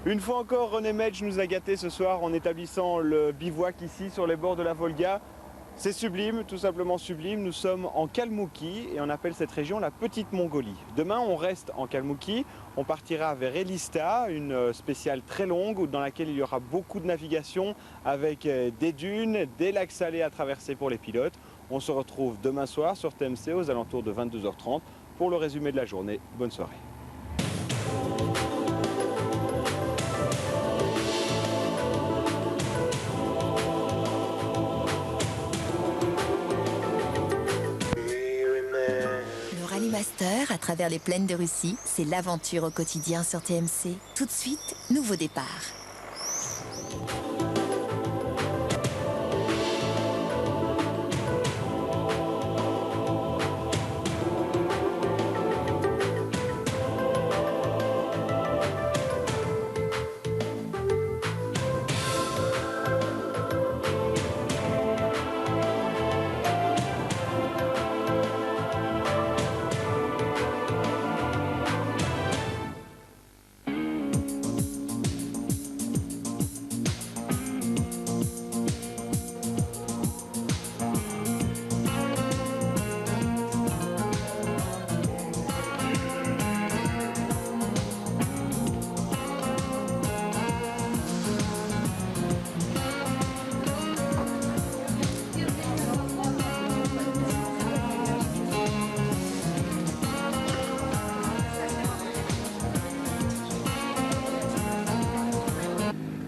Une fois encore, René Medj nous a gâtés ce soir en établissant le bivouac ici sur les bords de la Volga. C'est sublime, tout simplement sublime. Nous sommes en Kalmoukie et on appelle cette région la Petite Mongolie. Demain, on reste en Kalmoukie. On partira vers Elista, une spéciale très longue dans laquelle il y aura beaucoup de navigation avec des dunes, des lacs salés à traverser pour les pilotes. On se retrouve demain soir sur TMC aux alentours de 22h30 pour le résumé de la journée. Bonne soirée. Master à travers les plaines de Russie, c'est l'aventure au quotidien sur TMC. Tout de suite, nouveau départ.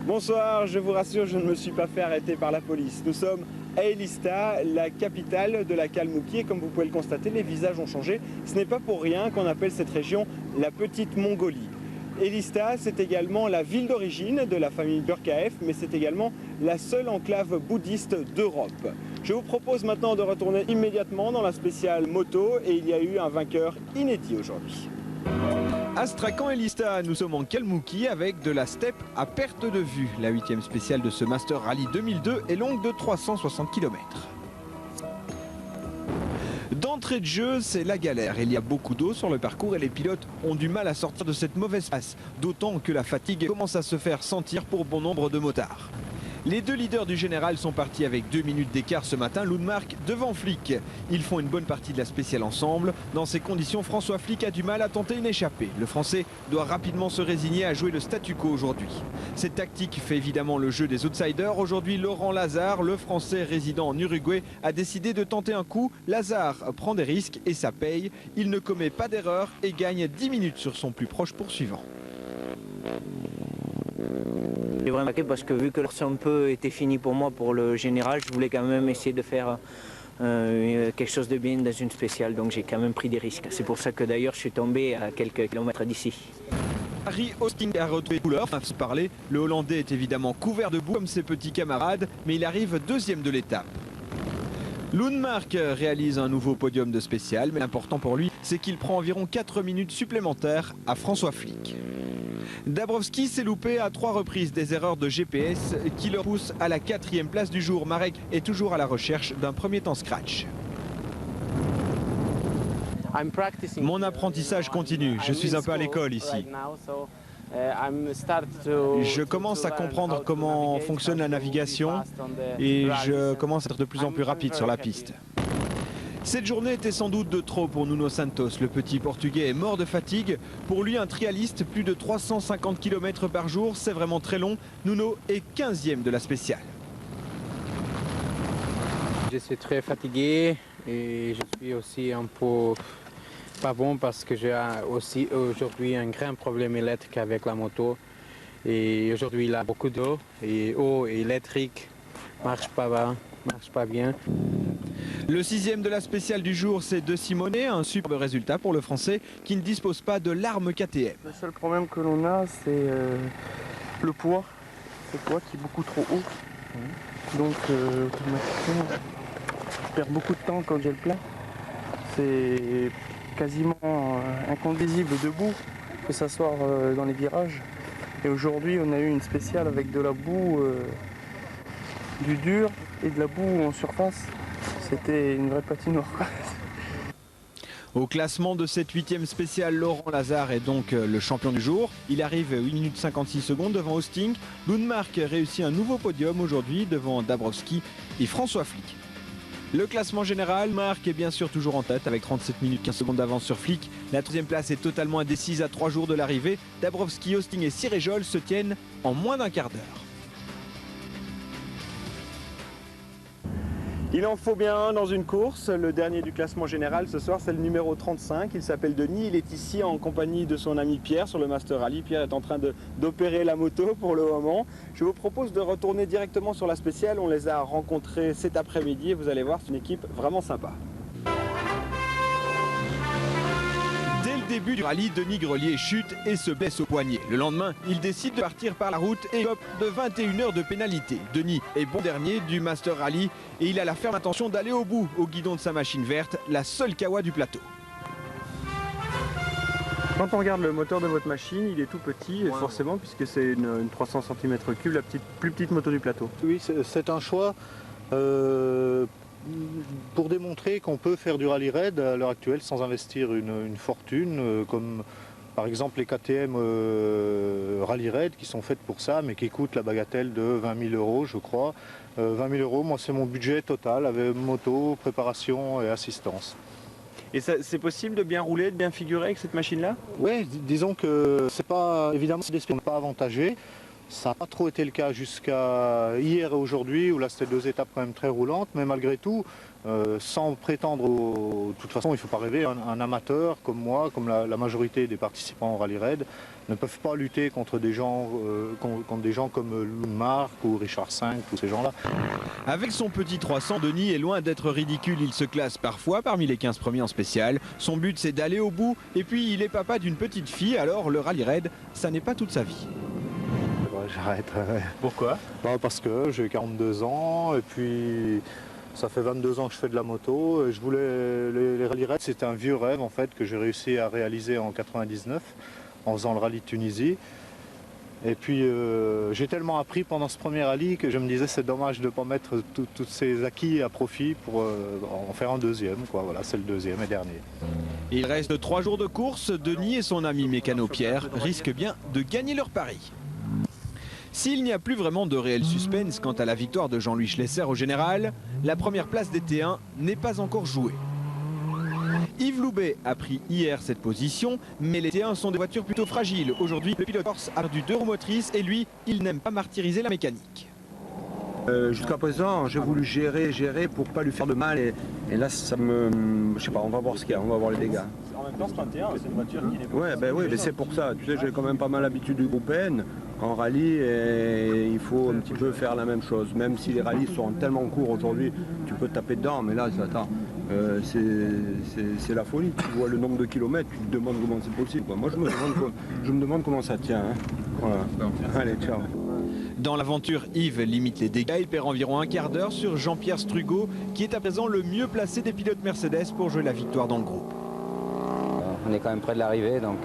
Bonsoir, je vous rassure, je ne me suis pas fait arrêter par la police. Nous sommes à Elista, la capitale de la Kalmoukie, et comme vous pouvez le constater, les visages ont changé. Ce n'est pas pour rien qu'on appelle cette région la Petite Mongolie. Elista, c'est également la ville d'origine de la famille Burkaev, mais c'est également la seule enclave bouddhiste d'Europe. Je vous propose maintenant de retourner immédiatement dans la spéciale moto, et il y a eu un vainqueur inédit aujourd'hui. Astrakhan et Elista, nous sommes en Kalmoukie avec de la steppe à perte de vue. La 8e spéciale de ce Master Rally 2002 est longue de 360 km. D'entrée de jeu, c'est la galère. Il y a beaucoup d'eau sur le parcours et les pilotes ont du mal à sortir de cette mauvaise passe. D'autant que la fatigue commence à se faire sentir pour bon nombre de motards. Les deux leaders du général sont partis avec 2 minutes d'écart ce matin, Lundmark devant Flick. Ils font une bonne partie de la spéciale ensemble. Dans ces conditions, François Flick a du mal à tenter une échappée. Le Français doit rapidement se résigner à jouer le statu quo aujourd'hui. Cette tactique fait évidemment le jeu des outsiders. Aujourd'hui, Laurent Lazare, le Français résident en Uruguay, a décidé de tenter un coup. Lazare prend des risques et ça paye. Il ne commet pas d'erreur et gagne 10 minutes sur son plus proche poursuivant. J'ai vraiment marqué parce que vu que le un peu était fini pour moi pour le général, je voulais quand même essayer de faire quelque chose de bien dans une spéciale, donc j'ai quand même pris des risques. C'est pour ça que d'ailleurs je suis tombé à quelques kilomètres d'ici. Harry Austin a retrouvé couleur, à se parler. Le Hollandais est évidemment couvert de boue comme ses petits camarades, mais il arrive 2e de l'étape. Lundmark réalise un nouveau podium de spécial, mais l'important pour lui, c'est qu'il prend environ 4 minutes supplémentaires à François Flick. Dabrowski s'est loupé à 3 reprises des erreurs de GPS qui le poussent à la 4e place du jour. Marek est toujours à la recherche d'un premier temps scratch. Mon apprentissage continue, je suis un peu à l'école ici. Je commence à comprendre comment fonctionne la navigation et je commence à être de plus en plus rapide sur la piste. Cette journée était sans doute de trop pour Nuno Santos. Le petit Portugais est mort de fatigue. Pour lui, un trialiste, plus de 350 km par jour, c'est vraiment très long. Nuno est 15e de la spéciale. Je suis très fatigué et je suis aussi un peu pas bon parce que j'ai aussi aujourd'hui un grand problème électrique avec la moto. Et aujourd'hui, il a beaucoup d'eau et eau électrique marche pas bien. Le 6e de la spéciale du jour, c'est De Simone, un superbe résultat pour le Français qui ne dispose pas de l'arme KTM. Le seul problème que l'on a, c'est le poids. Le poids qui est beaucoup trop haut. Donc automatiquement, perds beaucoup de temps quand j'ai le plein. C'est quasiment inconduisible debout, il faut s'asseoir dans les virages. Et aujourd'hui, on a eu une spéciale avec de la boue, du dur et de la boue en surface. C'était une vraie patinoire. Au classement de cette 8e spéciale, Laurent Lazare est donc le champion du jour. Il arrive 8 minutes 56 secondes devant Hosting. Lundmark réussit un nouveau podium aujourd'hui devant Dabrowski et François Flick. Le classement général, Marc est bien sûr toujours en tête avec 37 minutes 15 secondes d'avance sur Flick. La 3e place est totalement indécise à 3 jours de l'arrivée. Dabrowski, Hosting et Siréjol se tiennent en moins d'un quart d'heure. Il en faut bien un dans une course. Le dernier du classement général ce soir, c'est le numéro 35. Il s'appelle Denis. Il est ici en compagnie de son ami Pierre sur le Master Rally. Pierre est en train d'opérer la moto pour le moment. Je vous propose de retourner directement sur la spéciale. On les a rencontrés cet après-midi et vous allez voir, c'est une équipe vraiment sympa. Dès le début du rallye, Denis Grelier chute et se blesse au poignet. Le lendemain, il décide de partir par la route et écope de 21 heures de pénalité. Denis est bon dernier du Master Rally et il a la ferme intention d'aller au bout au guidon de sa machine verte, la seule Kawa du plateau. Quand on regarde le moteur de votre machine, il est tout petit, forcément, puisque c'est une 300 cm3, la plus petite moto du plateau. Oui, c'est un choix pour démontrer qu'on peut faire du rallye raid à l'heure actuelle sans investir une fortune, comme par exemple les KTM rallye raid qui sont faites pour ça, mais qui coûtent la bagatelle de 20 000 €, je crois. 20 000 €, moi c'est mon budget total avec moto, préparation et assistance. Et c'est possible de bien rouler, de bien figurer avec cette machine-là? Oui, disons que c'est pas, évidemment, c'est des sports pas avantagés. Ça n'a pas trop été le cas jusqu'à hier et aujourd'hui, où là c'était 2 étapes quand même très roulantes, mais malgré tout, sans prétendre, de toute façon il ne faut pas rêver, un amateur comme moi, comme la majorité des participants au rallye raid, ne peuvent pas lutter contre des gens, comme Lundmark ou Richard V, tous ces gens-là. Avec son petit 300, Denis est loin d'être ridicule, il se classe parfois parmi les 15 premiers en spécial. Son but c'est d'aller au bout, et puis il est papa d'une petite fille, alors le rallye raid, ça n'est pas toute sa vie. J'arrête. Pourquoi? Parce que j'ai 42 ans et puis ça fait 22 ans que je fais de la moto. Et je voulais les rallye raids, c'était un vieux rêve en fait que j'ai réussi à réaliser en 99 en faisant le rallye de Tunisie. Et puis j'ai tellement appris pendant ce premier rallye que je me disais c'est dommage de ne pas mettre tous ces acquis à profit pour en faire un deuxième. Voilà, c'est le deuxième et dernier. Il reste 3 jours de course. Denis et son ami mécano Pierre risquent bien de gagner leur pari. S'il n'y a plus vraiment de réel suspense quant à la victoire de Jean-Louis Schlesser au général, la première place des T1 n'est pas encore jouée. Yves Loubet a pris hier cette position, mais les T1 sont des voitures plutôt fragiles. Aujourd'hui, le pilote corse a perdu 2 roues motrices et lui, il n'aime pas martyriser la mécanique. Jusqu'à présent, j'ai voulu gérer pour pas lui faire de mal et là ça me... Je sais pas, on va voir ce qu'il y a, on va voir les dégâts. En même temps, c'est un T1, c'est une voiture qui n'est pas... Oui, mais c'est pour ça. Tu sais, j'ai quand même pas mal l'habitude du groupe N en rallye et il faut un petit peu faire la même chose. Même si les rallyes sont tellement courts aujourd'hui, tu peux taper dedans, mais là, attends, c'est la folie. Tu vois le nombre de kilomètres, tu te demandes comment c'est possible. Moi, je me demande comment ça tient. Hein. Voilà. Allez, ciao. Dans l'aventure, Yves limite les dégâts. Il perd environ un quart d'heure sur Jean-Pierre Strugo, qui est à présent le mieux placé des pilotes Mercedes pour jouer la victoire dans le groupe. On est quand même près de l'arrivée, donc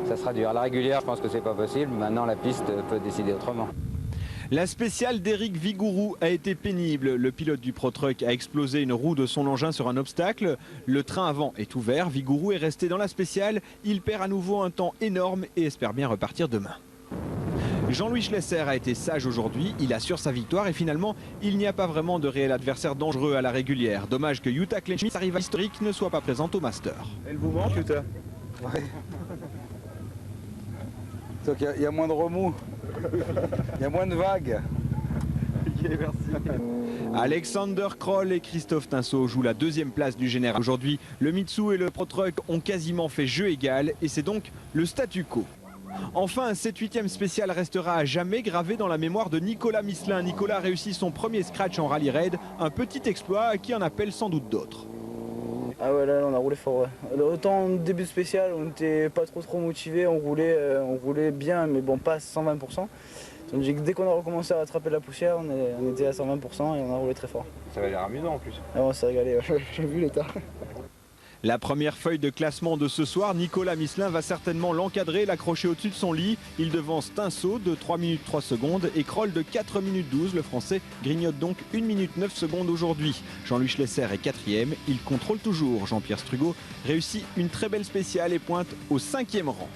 ça sera dur. À la régulière, je pense que c'est pas possible. Maintenant, la piste peut décider autrement. La spéciale d'Éric Vigourou a été pénible. Le pilote du Pro Truck a explosé une roue de son engin sur un obstacle. Le train avant est ouvert. Vigourou est resté dans la spéciale. Il perd à nouveau un temps énorme et espère bien repartir demain. Jean-Louis Schlesser a été sage aujourd'hui, il assure sa victoire et finalement, il n'y a pas vraiment de réel adversaire dangereux à la régulière. Dommage que Jutta Kleinschmidt, arrivale historique, ne soit pas présente au Master. Elle vous manque, Jutta? Ouais. Donc il y a moins de remous, il y a moins de vagues. Ok, merci. Alexander Kroll et Christophe Tinceau jouent la 2e place du général. Aujourd'hui, le Mitsu et le Pro Truck ont quasiment fait jeu égal et c'est donc le statu quo. Enfin, cette 8e spéciale restera à jamais gravée dans la mémoire de Nicolas Misselin. Nicolas réussit son premier scratch en rallye raid, un petit exploit qui en appelle sans doute d'autres. Ah ouais, là on a roulé fort. Ouais. Autant en début spécial, on n'était pas trop motivé, on roulait bien, mais bon, pas à 120%. Donc, dès qu'on a recommencé à rattraper la poussière, on était à 120% et on a roulé très fort. Ça va l'air amusant en plus. Ah, on s'est régalé, j'ai vu l'état. La première feuille de classement de ce soir, Nicolas Misselin va certainement l'encadrer, l'accrocher au-dessus de son lit. Il devance Tinsault de 3 minutes 3 secondes et Kroll de 4 minutes 12. Le Français grignote donc 1 minute 9 secondes aujourd'hui. Jean-Louis Schlesser est 4e, il contrôle toujours. Jean-Pierre Strugo réussit une très belle spéciale et pointe au 5e rang.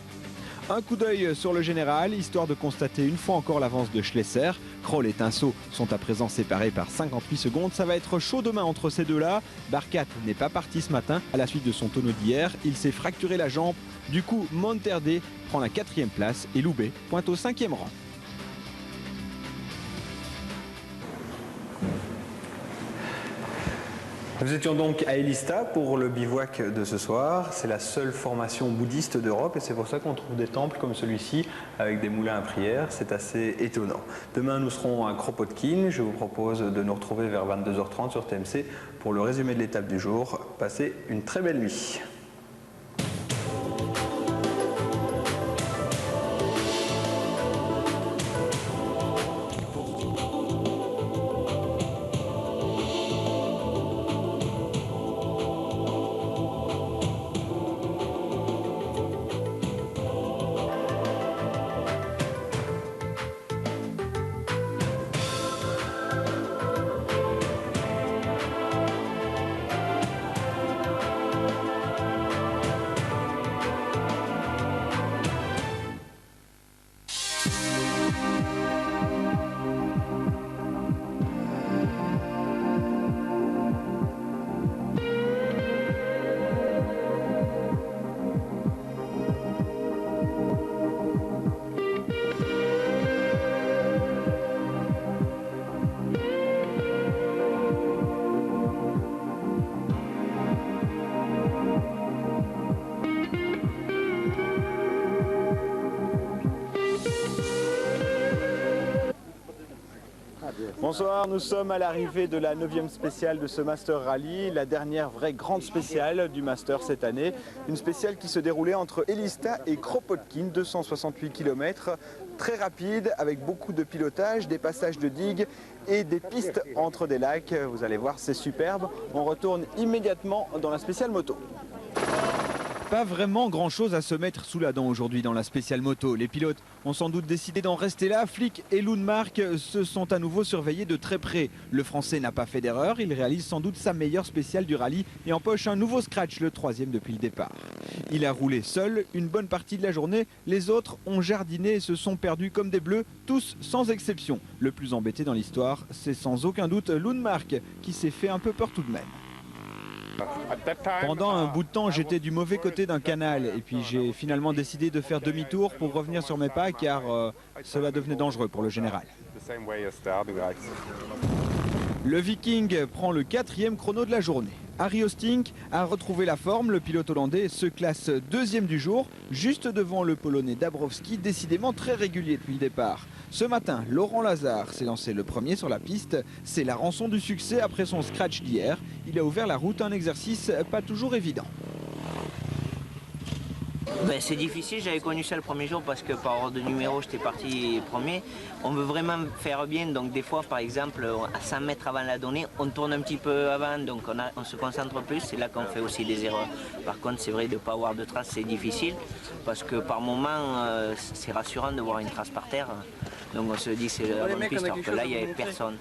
Un coup d'œil sur le général, histoire de constater une fois encore l'avance de Schlesser. Kroll et Tinsault sont à présent séparés par 58 secondes. Ça va être chaud demain entre ces deux-là. Barkat n'est pas parti ce matin. À la suite de son tonneau d'hier, il s'est fracturé la jambe. Du coup, Monterde prend la 4e place et Loubet pointe au 5e rang. Nous étions donc à Elista pour le bivouac de ce soir. C'est la seule formation bouddhiste d'Europe et c'est pour ça qu'on trouve des temples comme celui-ci avec des moulins à prière. C'est assez étonnant. Demain, nous serons à Kropotkin. Je vous propose de nous retrouver vers 22h30 sur TMC pour le résumé de l'étape du jour. Passez une très belle nuit. Bonsoir, nous sommes à l'arrivée de la 9e spéciale de ce Master Rally, la dernière vraie grande spéciale du Master cette année. Une spéciale qui se déroulait entre Elista et Kropotkin, 268 km, très rapide avec beaucoup de pilotage, des passages de digues et des pistes entre des lacs. Vous allez voir, c'est superbe. On retourne immédiatement dans la spéciale moto. Pas vraiment grand chose à se mettre sous la dent aujourd'hui dans la spéciale moto. Les pilotes ont sans doute décidé d'en rester là. Flick et Lundmark se sont à nouveau surveillés de très près. Le Français n'a pas fait d'erreur. Il réalise sans doute sa meilleure spéciale du rallye et empoche un nouveau scratch, le 3e depuis le départ. Il a roulé seul une bonne partie de la journée. Les autres ont jardiné et se sont perdus comme des bleus, tous sans exception. Le plus embêté dans l'histoire, c'est sans aucun doute Lundmark qui s'est fait un peu peur tout de même. Pendant un bout de temps, j'étais du mauvais côté d'un canal et puis j'ai finalement décidé de faire demi-tour pour revenir sur mes pas car cela devenait dangereux pour le général. Le Viking prend le 4e chrono de la journée. Harry Ostink a retrouvé la forme, le pilote hollandais se classe 2e du jour, juste devant le Polonais Dabrowski, décidément très régulier depuis le départ. Ce matin, Laurent Lazare s'est lancé le premier sur la piste, c'est la rançon du succès après son scratch d'hier. Il a ouvert la route, un exercice pas toujours évident. Ben, c'est difficile, j'avais connu ça le premier jour parce que par ordre de numéro j'étais parti premier. On veut vraiment faire bien, donc des fois par exemple à 100 mètres avant la donnée, on tourne un petit peu avant, donc on se concentre plus, c'est là qu'on fait aussi des erreurs. Par contre c'est vrai de ne pas avoir de traces c'est difficile parce que par moment c'est rassurant de voir une trace par terre. Donc on se dit c'est la bonne piste alors que là il n'y avait personne.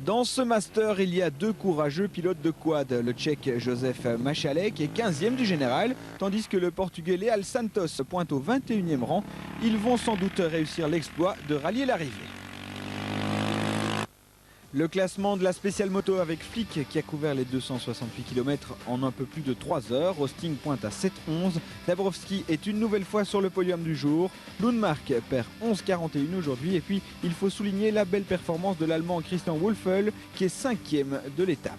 Dans ce Master, il y a 2 courageux pilotes de quad. Le Tchèque Josef Machalek est 15e du général, tandis que le Portugais Leal Santos pointe au 21e rang. Ils vont sans doute réussir l'exploit de rallier l'arrivée. Le classement de la spéciale moto avec Flick qui a couvert les 268 km en un peu plus de 3 heures. Osting pointe à 7,11. Dabrowski est une nouvelle fois sur le podium du jour. Lundmark perd 11,41 aujourd'hui. Et puis il faut souligner la belle performance de l'Allemand Christian Wulffel qui est 5e de l'étape.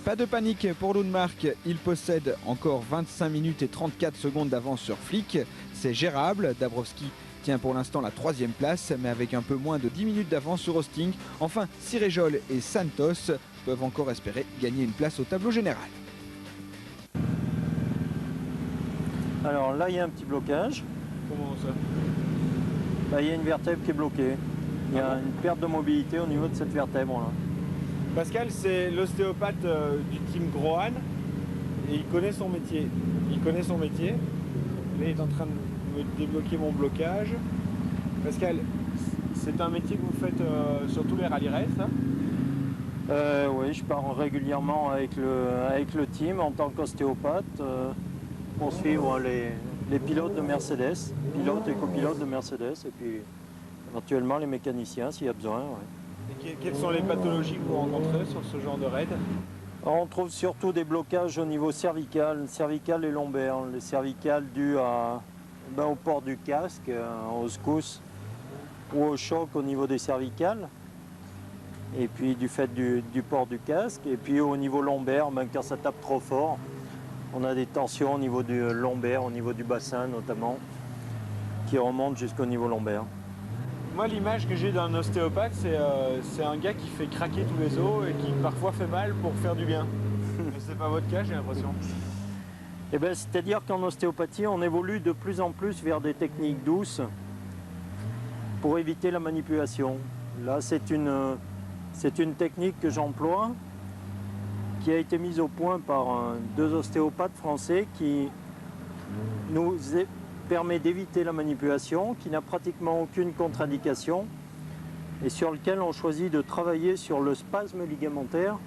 Pas de panique pour Lundmark, il possède encore 25 minutes et 34 secondes d'avance sur Flick. C'est gérable, Dabrowski tient pour l'instant la 3e place, mais avec un peu moins de 10 minutes d'avance sur Osting. Enfin, Sirejol et Santos peuvent encore espérer gagner une place au tableau général. Alors là, il y a un petit blocage. Comment ça? Là, il y a une vertèbre qui est bloquée. Il y a une perte de mobilité au niveau de cette vertèbre-là. Pascal, c'est l'ostéopathe du team Grohan et il connaît son métier. Là, il est en train de me débloquer mon blocage. Pascal, c'est un métier que vous faites sur tous les rallye races, hein? Oui, je pars régulièrement avec le team en tant qu'ostéopathe pour suivre les pilotes de Mercedes, pilotes et copilotes de Mercedes, et puis éventuellement les mécaniciens s'il y a besoin. Ouais. Et quelles sont les pathologies que vous rencontrez sur ce genre de raid? On trouve surtout des blocages au niveau cervical et lombaire. Les cervicales dues au port du casque, aux secousses ou au choc au niveau des cervicales. Et puis du fait du port du casque. Et puis au niveau lombaire, quand ça tape trop fort, on a des tensions au niveau du lombaire, au niveau du bassin notamment, qui remontent jusqu'au niveau lombaire. Moi, l'image que j'ai d'un ostéopathe, c'est un gars qui fait craquer tous les os et qui parfois fait mal pour faire du bien. C'est pas votre cas, j'ai l'impression. Eh bien, c'est-à-dire qu'en ostéopathie, on évolue de plus en plus vers des techniques douces pour éviter la manipulation. Là, c'est une technique que j'emploie, qui a été mise au point par deux ostéopathes français qui nous permet d'éviter la manipulation, qui n'a pratiquement aucune contre-indication et sur lequel on choisit de travailler sur le spasme ligamentaire,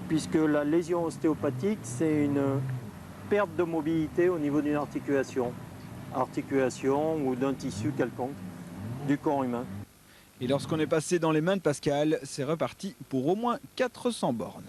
puisque la lésion ostéopathique, c'est une perte de mobilité au niveau d'une articulation ou d'un tissu quelconque du corps humain. Et lorsqu'on est passé dans les mains de Pascal, c'est reparti pour au moins 400 bornes.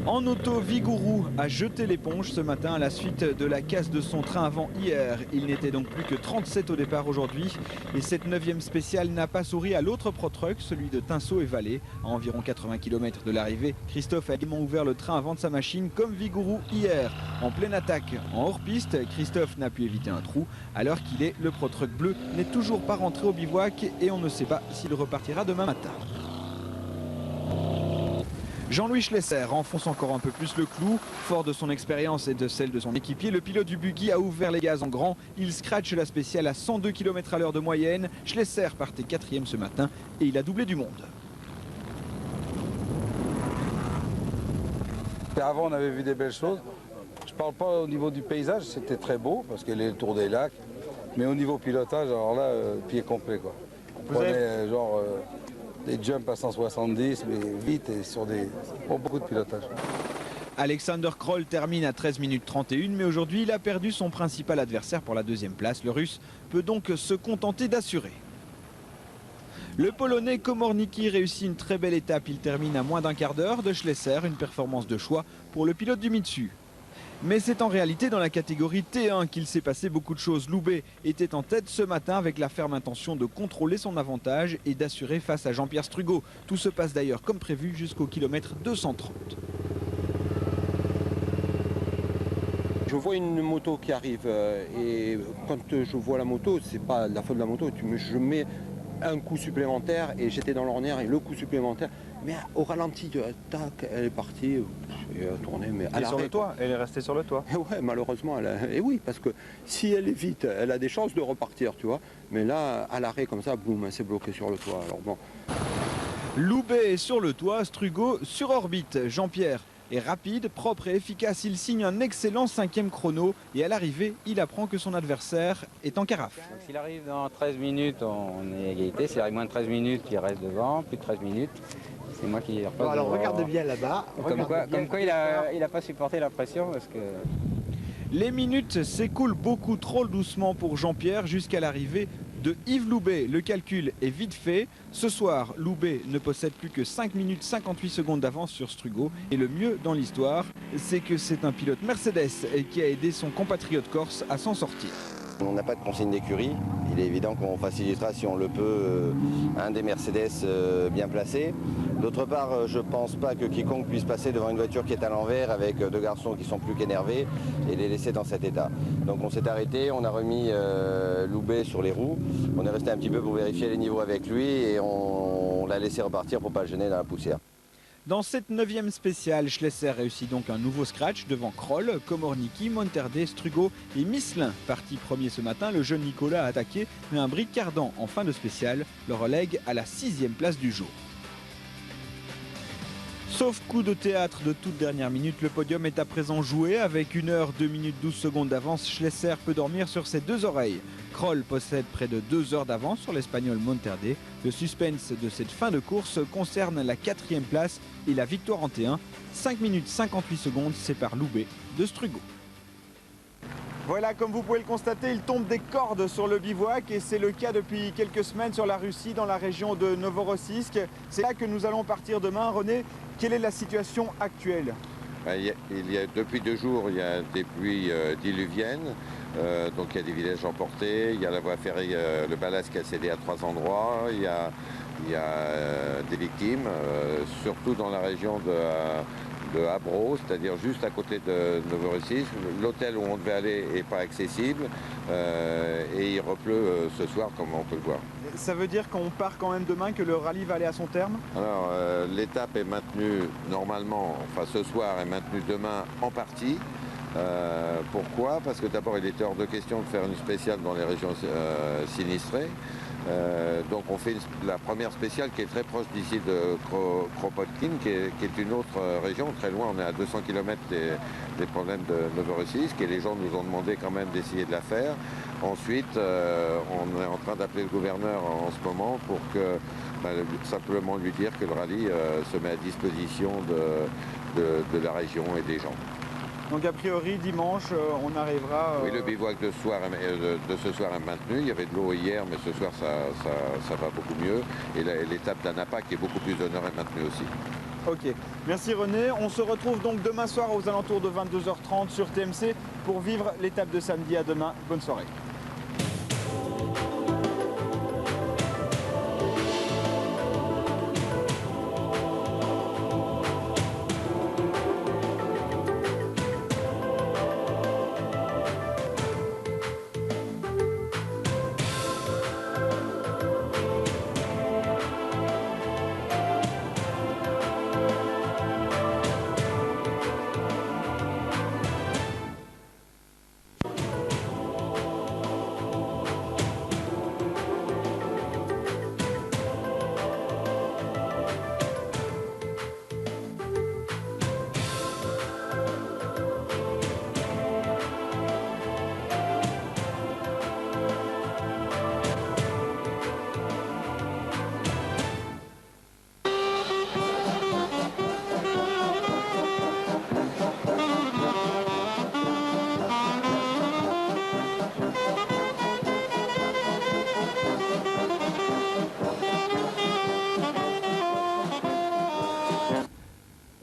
En auto, Vigouroux a jeté l'éponge ce matin à la suite de la casse de son train avant hier. Il n'était donc plus que 37 au départ aujourd'hui. Et cette 9e spéciale n'a pas souri à l'autre pro-truck, celui de Tinsault et Vallée. À environ 80 km de l'arrivée, Christophe a également ouvert le train avant de sa machine comme Vigouroux hier. En pleine attaque, en hors-piste, Christophe n'a pu éviter un trou. À l'heure qu'il est, le pro-truck bleu n'est toujours pas rentré au bivouac et on ne sait pas s'il repartira demain matin. Jean-Louis Schlesser enfonce encore un peu plus le clou. Fort de son expérience et de celle de son équipier, le pilote du buggy a ouvert les gaz en grand. Il scratche la spéciale à 102 km à l'heure de moyenne. Schlesser partait 4e ce matin et il a doublé du monde. Avant, on avait vu des belles choses. Je ne parle pas au niveau du paysage, c'était très beau parce qu'il y a le tour des lacs. Mais au niveau pilotage, alors là, pied complet, quoi. On prenait des jumps à 170, mais vite et sur beaucoup de pilotage. Alexander Kroll termine à 13 minutes 31, mais aujourd'hui il a perdu son principal adversaire pour la 2e place. Le Russe peut donc se contenter d'assurer. Le Polonais Komornicki réussit une très belle étape. Il termine à moins d'un quart d'heure de Schlesser, une performance de choix pour le pilote du Mitsu. Mais c'est en réalité dans la catégorie T1 qu'il s'est passé beaucoup de choses. Loubet était en tête ce matin avec la ferme intention de contrôler son avantage et d'assurer face à Jean-Pierre Strugo. Tout se passe d'ailleurs comme prévu jusqu'au kilomètre 230. Je vois une moto qui arrive et quand je vois la moto, c'est pas la faute de la moto, je mets un coup supplémentaire et j'étais dans l'ornière et le coup supplémentaire, mais au ralenti, tac, elle est partie, elle a tourné, mais elle est sur le toit, elle est restée sur le toit. Et ouais, malheureusement, et oui, parce que si elle est vite, elle a des chances de repartir, tu vois, mais là, à l'arrêt comme ça, boum, elle s'est bloquée sur le toit, alors bon. Loubet est sur le toit, Strugo sur orbite. Jean-Pierre est rapide, propre et efficace. Il signe un excellent 5e chrono et à l'arrivée, il apprend que son adversaire est en carafe. S'il arrive dans 13 minutes, on est égalité. S'il arrive moins de 13 minutes, il reste devant. Plus de 13 minutes, c'est moi qui repasse. Bon, alors regardez bien là-bas. Comme quoi il n'a pas supporté la pression parce que... Les minutes s'écoulent beaucoup trop doucement pour Jean-Pierre jusqu'à l'arrivée de Yves Loubet. Le calcul est vite fait. Ce soir, Loubet ne possède plus que 5 minutes 58 secondes d'avance sur Strugo. Et le mieux dans l'histoire, c'est que c'est un pilote Mercedes qui a aidé son compatriote corse à s'en sortir. On n'a pas de consigne d'écurie. Il est évident qu'on facilitera, si on le peut, un des Mercedes bien placés. D'autre part, je ne pense pas que quiconque puisse passer devant une voiture qui est à l'envers avec deux garçons qui sont plus qu'énervés et les laisser dans cet état. Donc on s'est arrêté, on a remis Loubet sur les roues. On est resté un petit peu pour vérifier les niveaux avec lui et on l'a laissé repartir pour ne pas le gêner dans la poussière. Dans cette 9e spéciale, Schlesser réussit donc un nouveau scratch devant Kroll, Komornicki, Monterde, Strugo et Misselin. Parti premier ce matin, le jeune Nicolas a attaqué, mais un brick Cardan en fin de spéciale le relègue à la 6e place du jour. Sauf coup de théâtre de toute dernière minute, le podium est à présent joué. Avec 1 heure 2 minutes 12 secondes d'avance, Schlesser peut dormir sur ses 2 oreilles. Kroll possède près de 2 heures d'avance sur l'Espagnol Monterde. Le suspense de cette fin de course concerne la 4e place et la victoire en T1. 5 minutes 58 secondes séparent Loubet de Strugo. Voilà, comme vous pouvez le constater, il tombe des cordes sur le bivouac et c'est le cas depuis quelques semaines sur la Russie, dans la région de Novorossiysk. C'est là que nous allons partir demain. René, quelle est la situation actuelle? Depuis 2 jours, il y a des pluies diluviennes, donc il y a des villages emportés, il y a la voie ferrée, le ballast qui a cédé à 3 endroits, il y a des victimes, surtout dans la région de Habro, c'est-à-dire juste à côté de Novorossiysk. L'hôtel où on devait aller n'est pas accessible et il repleut ce soir comme on peut le voir. Ça veut dire qu'on part quand même demain, que le rallye va aller à son terme? Alors l'étape est maintenue normalement, enfin ce soir est maintenue demain en partie. Pourquoi? Parce que d'abord il était hors de question de faire une spéciale dans les régions sinistrées. Donc on fait la première spéciale qui est très proche d'ici de Kropotkin, qui est une autre région, très loin, on est à 200 km des problèmes de Novorossiysk et les gens nous ont demandé quand même d'essayer de la faire. Ensuite, on est en train d'appeler le gouverneur en ce moment pour simplement lui dire que le rallye se met à disposition de la région et des gens. Donc a priori dimanche on arrivera... Oui, le bivouac de ce soir est maintenu. Il y avait de l'eau hier, mais ce soir ça va beaucoup mieux. Et l'étape d'Anapa qui est beaucoup plus au nord est maintenue aussi. Ok, merci René. On se retrouve donc demain soir aux alentours de 22h30 sur TMC pour vivre l'étape de samedi. À demain, bonne soirée.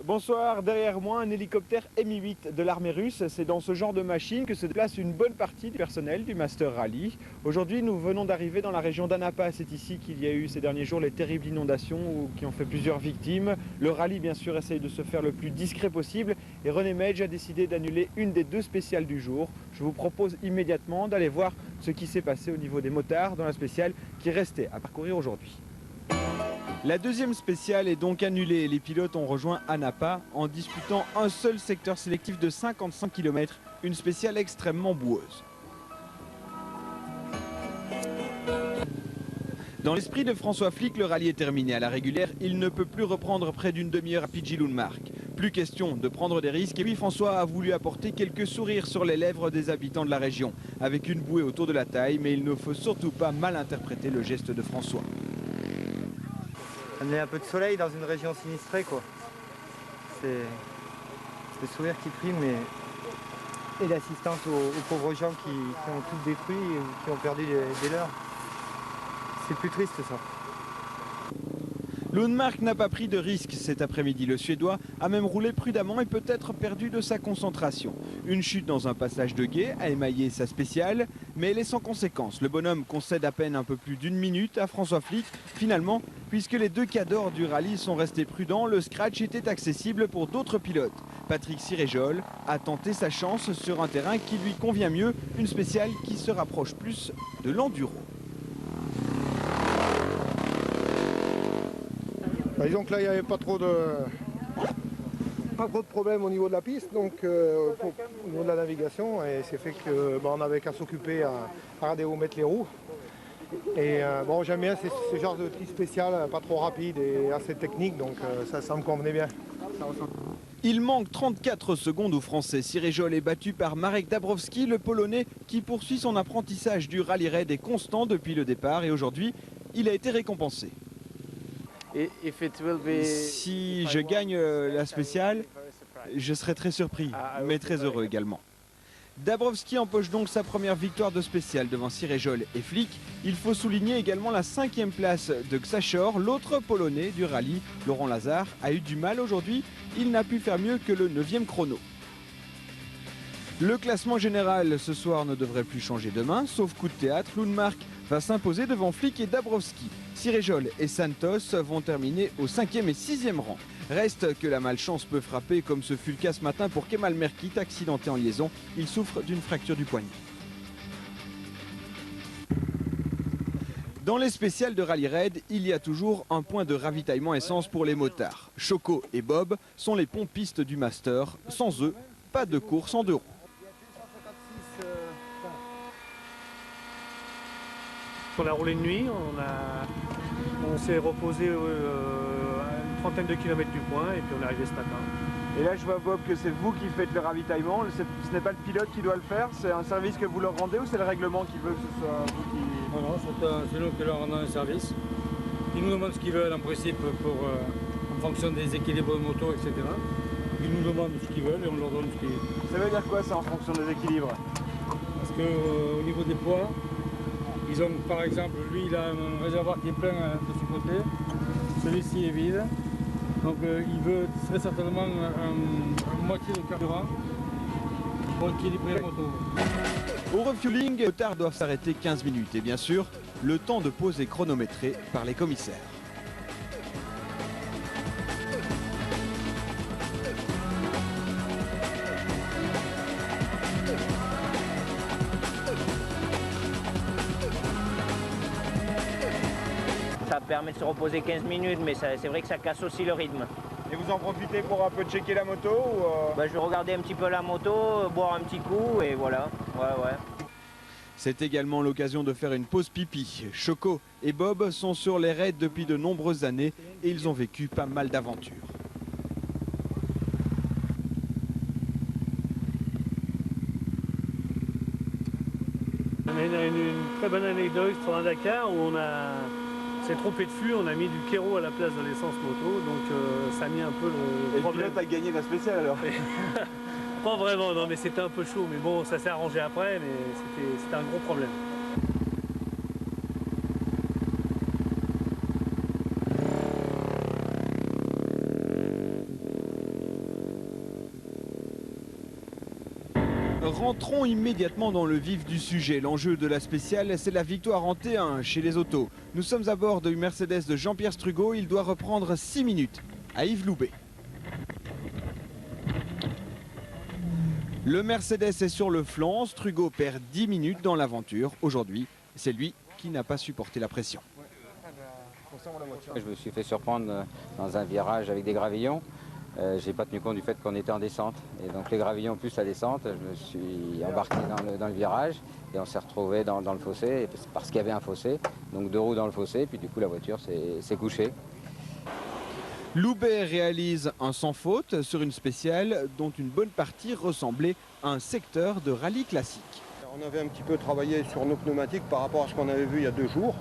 Bonsoir, derrière moi un hélicoptère Mi-8 de l'armée russe. C'est dans ce genre de machine que se déplace une bonne partie du personnel du Master Rally. Aujourd'hui nous venons d'arriver dans la région d'Anapa. C'est ici qu'il y a eu ces derniers jours les terribles inondations qui ont fait plusieurs victimes. Le rallye bien sûr essaye de se faire le plus discret possible et René Medj a décidé d'annuler une des 2 spéciales du jour. Je vous propose immédiatement d'aller voir ce qui s'est passé au niveau des motards dans la spéciale qui restait à parcourir aujourd'hui. La 2e spéciale est donc annulée et les pilotes ont rejoint Anapa en disputant un seul secteur sélectif de 55 km, une spéciale extrêmement boueuse. Dans l'esprit de François Flick, le rallye est terminé à la régulière. Il ne peut plus reprendre près d'une demi-heure à Pidgilunmark. Plus question de prendre des risques. Et puis François a voulu apporter quelques sourires sur les lèvres des habitants de la région, avec une bouée autour de la taille. Mais il ne faut surtout pas mal interpréter le geste de François. Amener un peu de soleil dans une région sinistrée, quoi. C'est le sourire qui prime et l'assistance aux pauvres gens qui ont tout détruit et qui ont perdu des leurs. C'est plus triste ça. Lundmark n'a pas pris de risque cet après-midi. Le Suédois a même roulé prudemment et peut-être perdu de sa concentration. Une chute dans un passage de gué a émaillé sa spéciale, mais elle est sans conséquence. Le bonhomme concède à peine un peu plus d'1 minute à François Flick. Finalement, puisque les 2 cadors du rallye sont restés prudents, le scratch était accessible pour d'autres pilotes. Patrick Siréjol a tenté sa chance sur un terrain qui lui convient mieux, une spéciale qui se rapproche plus de l'enduro. Disons que là, il n'y avait pas trop de Pas trop de problèmes au niveau de la piste, donc au niveau de la navigation, et c'est fait que on n'avait qu'à s'occuper à regarder où mettre les roues. Et bon, j'aime bien ce genre de tri spécial, pas trop rapide et assez technique, donc ça me convenait bien. Il manque 34 secondes aux Français. Ciréjol est battu par Marek Dabrowski, le Polonais, qui poursuit son apprentissage du rallye raid et constant depuis le départ. Et aujourd'hui, il a été récompensé. Si je gagne la spéciale, je serai très surpris, mais très heureux également. Dabrowski empoche donc sa première victoire de spéciale devant Ciréjol et Flick. Il faut souligner également la 5e place de Xachor, l'autre Polonais du rallye. Laurent Lazare a eu du mal aujourd'hui, il n'a pu faire mieux que le 9e chrono. Le classement général ce soir ne devrait plus changer demain, sauf coup de théâtre, Lundmark va s'imposer devant Flick et Dabrowski. Ciréjol et Santos vont terminer au 5e et 6e rang. Reste que la malchance peut frapper, comme ce fut le cas ce matin pour Kemal Merkit, accidenté en liaison. Il souffre d'une fracture du poignet. Dans les spéciales de Rallye Raid, il y a toujours un point de ravitaillement essence pour les motards. Choco et Bob sont les pompistes du Master. Sans eux, pas de course en 2 roues. On a roulé de nuit, on s'est reposé une trentaine de kilomètres du point et puis on est arrivé ce matin. Et là je vois Bob que c'est vous qui faites le ravitaillement, ce n'est pas le pilote qui doit le faire, c'est un service que vous leur rendez ou c'est le règlement qui veut que ce soit vous qui... Non, c'est nous qui leur rendons un service. Ils nous demandent ce qu'ils veulent en principe en fonction des équilibres de moto, etc. Ils nous demandent ce qu'ils veulent et on leur donne ce qu'ils veulent. Ça veut dire quoi ça en fonction des équilibres? Parce qu'au niveau des poids, ils ont par exemple, lui il a un réservoir qui est plein de ce côté, celui-ci est vide, donc il veut très certainement une moitié de carburant pour équilibrer la moto. Au refueling, les motards doivent s'arrêter 15 minutes et bien sûr, le temps de pause est chronométré par les commissaires. Ça permet de se reposer 15 minutes, mais c'est vrai que ça casse aussi le rythme. Et vous en profitez pour un peu checker la moto ou Je vais regarder un petit peu la moto, boire un petit coup et voilà. Ouais. C'est également l'occasion de faire une pause pipi. Choco et Bob sont sur les raids depuis de nombreuses années et ils ont vécu pas mal d'aventures. On a une très bonne anecdote sur un Dakar où on s'est trompé de flux, on a mis du kéro à la place de l'essence moto, donc ça a mis un peu le problème. Et le pilote a gagné la spéciale alors? Pas vraiment, non, mais c'était un peu chaud, mais bon, ça s'est arrangé après, mais c'était un gros problème. Rentrons immédiatement dans le vif du sujet. L'enjeu de la spéciale, c'est la victoire en T1 chez les autos. Nous sommes à bord du Mercedes de Jean-Pierre Strugo. Il doit reprendre 6 minutes à Yves Loubet. Le Mercedes est sur le flanc. Strugo perd 10 minutes dans l'aventure. Aujourd'hui, c'est lui qui n'a pas supporté la pression. Je me suis fait surprendre dans un virage avec des gravillons. J'ai pas tenu compte du fait qu'on était en descente. Et donc les gravillons plus la descente, je me suis embarqué dans le virage et on s'est retrouvé dans le fossé parce qu'il y avait un fossé. Donc 2 roues dans le fossé, puis du coup la voiture s'est couchée. Loubet réalise un sans faute sur une spéciale dont une bonne partie ressemblait à un secteur de rallye classique. On avait un petit peu travaillé sur nos pneumatiques par rapport à ce qu'on avait vu il y a 2 jours.